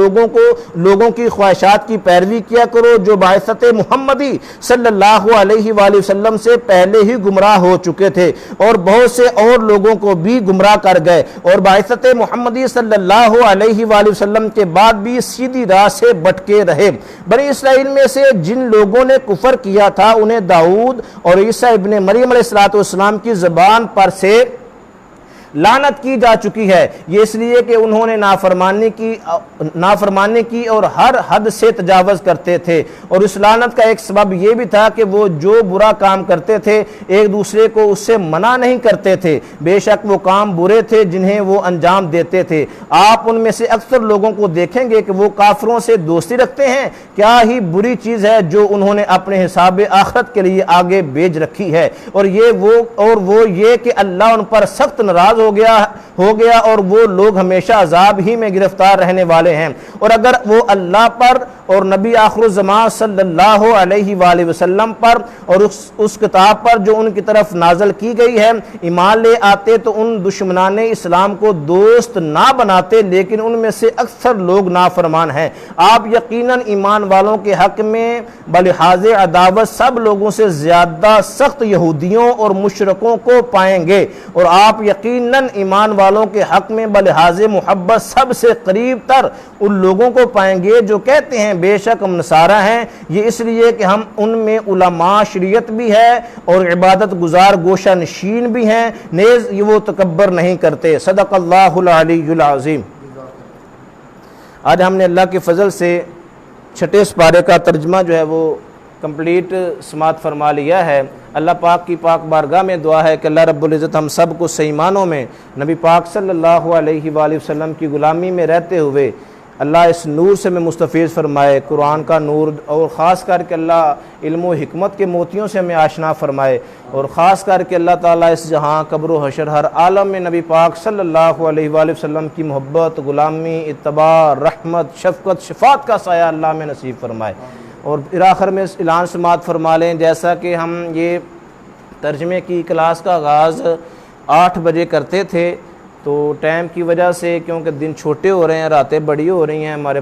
لوگوں کی خواہشات کی پیروی کیا کرو جو بعثت محمدی صلی اللہ علیہ وآلہ وسلم سے پہلے ہی گمراہ ہو چکے تھے، اور بہت سے اور لوگوں کو بھی گمراہ کر گئے، اور بعثت محمدی صلی اللہ علیہ وآلہ وسلم کے بعد بھی سیدھی راہ سے بھٹکے رہے۔ بنی اسرائیل میں سے جن لوگوں نے کفر کیا تھا انہیں داؤد اور عیسیٰ ابن مریم علیہ السلام کی زبان پر سے لعنت کی جا چکی ہے، یہ اس لیے کہ انہوں نے نافرمانی کی اور ہر حد سے تجاوز کرتے تھے، اور اس لعنت کا ایک سبب یہ بھی تھا کہ وہ جو برا کام کرتے تھے ایک دوسرے کو اس سے منع نہیں کرتے تھے، بے شک وہ کام برے تھے جنہیں وہ انجام دیتے تھے۔ آپ ان میں سے اکثر لوگوں کو دیکھیں گے کہ وہ کافروں سے دوستی رکھتے ہیں، کیا ہی بری چیز ہے جو انہوں نے اپنے حساب آخرت کے لیے آگے بھیج رکھی ہے، اور وہ یہ کہ اللہ ان پر سخت ناراض ہو گیا اور وہ لوگ ہمیشہ عذاب ہی میں گرفتار رہنے والے ہیں۔ اور اگر وہ اللہ پر اور نبی آخر الزمان صلی اللہ علیہ وآلہ وسلم پر اور اس کتاب پر جو ان کی طرف نازل کی گئی ہے ایمان لے آتے تو ان دشمنان اسلام کو دوست نہ بناتے، لیکن ان میں سے اکثر لوگ نافرمان ہیں۔ آپ یقیناً ایمان والوں کے حق میں بلحاظ عداوت سب لوگوں سے زیادہ سخت یہودیوں اور مشرکوں کو پائیں گے، اور آپ یقیناً ایمان والوں کے حق میں بلحاظ محبت سب سے قریب تر ان لوگوں کو پائیں گے جو کہتے ہیں بے شک ہم نصارہ ہیں، یہ اس لیے کہ ہم ان میں علماء شریعت بھی ہے اور عبادت گزار گوشہ نشین بھی ہیں، نیز یہ وہ تکبر نہیں کرتے۔ صدق اللہ العلی العظیم۔ آج ہم نے اللہ کے فضل سے چھٹے سپارے کا ترجمہ جو ہے وہ کمپلیٹ سماعت فرما لیا ہے۔ اللہ پاک کی پاک بارگاہ میں دعا ہے کہ اللہ رب العزت ہم سب کو صحیح معنوں میں نبی پاک صلی اللہ علیہ وآلہ وسلم کی غلامی میں رہتے ہوئے اللہ اس نور سے میں مستفیض فرمائے، قرآن کا نور، اور خاص کر کے اللہ علم و حکمت کے موتیوں سے ہمیں آشنا فرمائے، اور خاص کر کے اللہ تعالیٰ اس جہاں قبر و حشر ہر عالم میں نبی پاک صلی اللہ علیہ وآلہ وسلم کی محبت، غلامی، اتباع، رحمت، شفقت، شفاعت کا سایہ اللہ میں نصیب فرمائے۔ اور پھر آخر میں اس اعلان سماعت فرما لیں، جیسا کہ ہم یہ ترجمے کی کلاس کا آغاز 8 بجے کرتے تھے، تو ٹائم کی وجہ سے کیونکہ دن چھوٹے ہو رہے ہیں، راتیں بڑی ہو رہی ہیں، ہمارے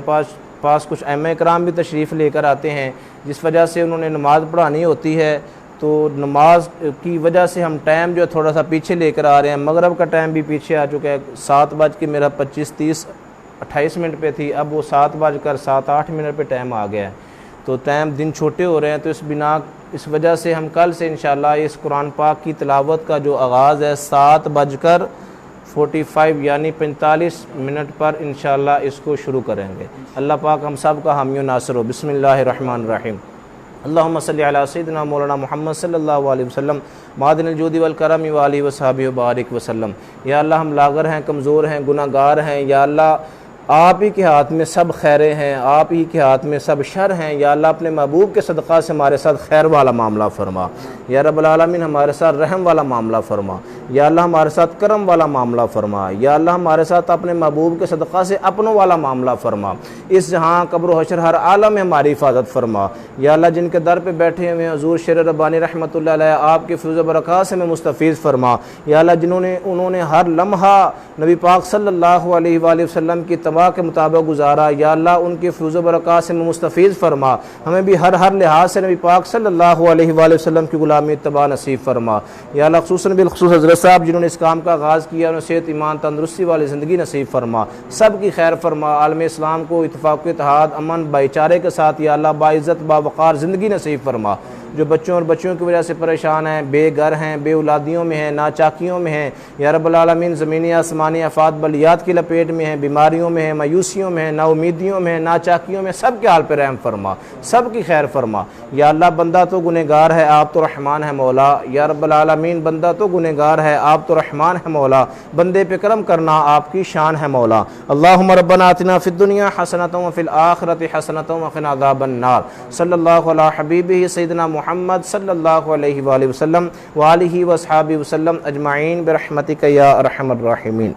پاس کچھ ائمہ کرام بھی تشریف لے کر آتے ہیں، جس وجہ سے انہوں نے نماز پڑھانی ہوتی ہے، تو نماز کی وجہ سے ہم ٹائم جو ہے تھوڑا سا پیچھے لے کر آ رہے ہیں۔ مغرب کا ٹائم بھی پیچھے آ چکا ہے، 7:25 پہ تھی، اب وہ 7:07-8 پہ ٹائم آ گیا ہے، تو ٹائم دن چھوٹے ہو رہے ہیں، تو اس وجہ سے ہم کل سے انشاءاللہ اس قرآن پاک کی تلاوت کا جو آغاز ہے 7:45 یعنی 45 پر انشاءاللہ اس کو شروع کریں گے۔ اللہ پاک ہم سب کا حامی و ناصر ہو۔ بسم اللہ الرحمن الرحیم۔ اللہم صلی علی سیدنا مولانا محمد صلی اللہ علیہ وسلم معدن الجود والکرم وآلہ وصحبہ وبارک وسلم۔ یا اللہ ہم لاغر ہیں، کمزور ہیں، گناہ گار ہیں، یا اللہ آپ ہی کے ہاتھ میں سب خیریں ہیں، آپ ہی کے ہاتھ میں سب شر ہیں، یا اللہ اپنے محبوب کے صدقہ سے ہمارے ساتھ خیر والا معاملہ فرما، یا رب العالمین ہمارے ساتھ رحم والا معاملہ فرما، یا اللہ ہمارے ساتھ کرم والا معاملہ فرما، یا اللہ ہمارے ساتھ اپنے محبوب کے صدقہ سے اپنوں والا معاملہ فرما، اس جہاں قبر و حشر ہر عالم میں ہماری حفاظت فرما، یا اللہ جن کے در پہ بیٹھے ہوئے حضور شیر ربانی رحمۃ اللہ علیہ آپ کے فیض و برکات سے میں مستفیض فرما، یا اللہ انہوں نے ہر لمحہ نبی پاک صلی اللہ علیہ وآلہ وسلم کی تباہ کے مطابق گزارا، یا اللہ ان کے فیض و برکات سے میں مستفیض فرما، ہمیں بھی ہر لحاظ سے نبی پاک صلی اللہ علیہ وآلہ وسلم کی غلامی اتباع نصیب فرما، یا اللہ خصوصاً بالخصوص حضرت صاحب جنہوں نے اس کام کا آغاز کیا، انہیں صحت، ایمان، تندرستی والی زندگی نصیب فرما، سب کی خیر فرما، عالم اسلام کو اتفاق و اتحاد، امن، بھائی چارے کے ساتھ یا اللہ باعزت باوقار زندگی نصیب فرما، جو بچوں اور بچیوں کی وجہ سے پریشان ہیں، بے گھر ہیں، بے اولادیوں میں ہیں، ناچاکیوں میں ہیں، یا رب العالمین زمینی آسمانی آفات بلیات کی لپیٹ میں ہیں، بیماریوں میں ہیں، مایوسیوں میں ہیں، نا امیدیوں میں ہیں، ناچاکیوں میں، سب کے حال پہ رحم فرما، سب کی خیر فرما۔ یا اللہ بندہ تو گنہگار ہے، آپ تو رحمان ہے مولا۔ یا رب العالمین بندہ تو گنہگار ہے، آپ تو رحمان ہے مولا، بندے پہ کرم کرنا آپ کی شان ہے مولا۔ اللہم ربنا آتنا فی الدنیا حسنۃ وفی الآخرۃ حسنۃ وقنا عذاب النار۔ صلی اللہ علی حبیبہ سیدنا محمد صلی اللہ علیہ وآلہ وسلم وآلہ واصحابہ وسلم اجمعین برحمتک یا ارحم الراحمین۔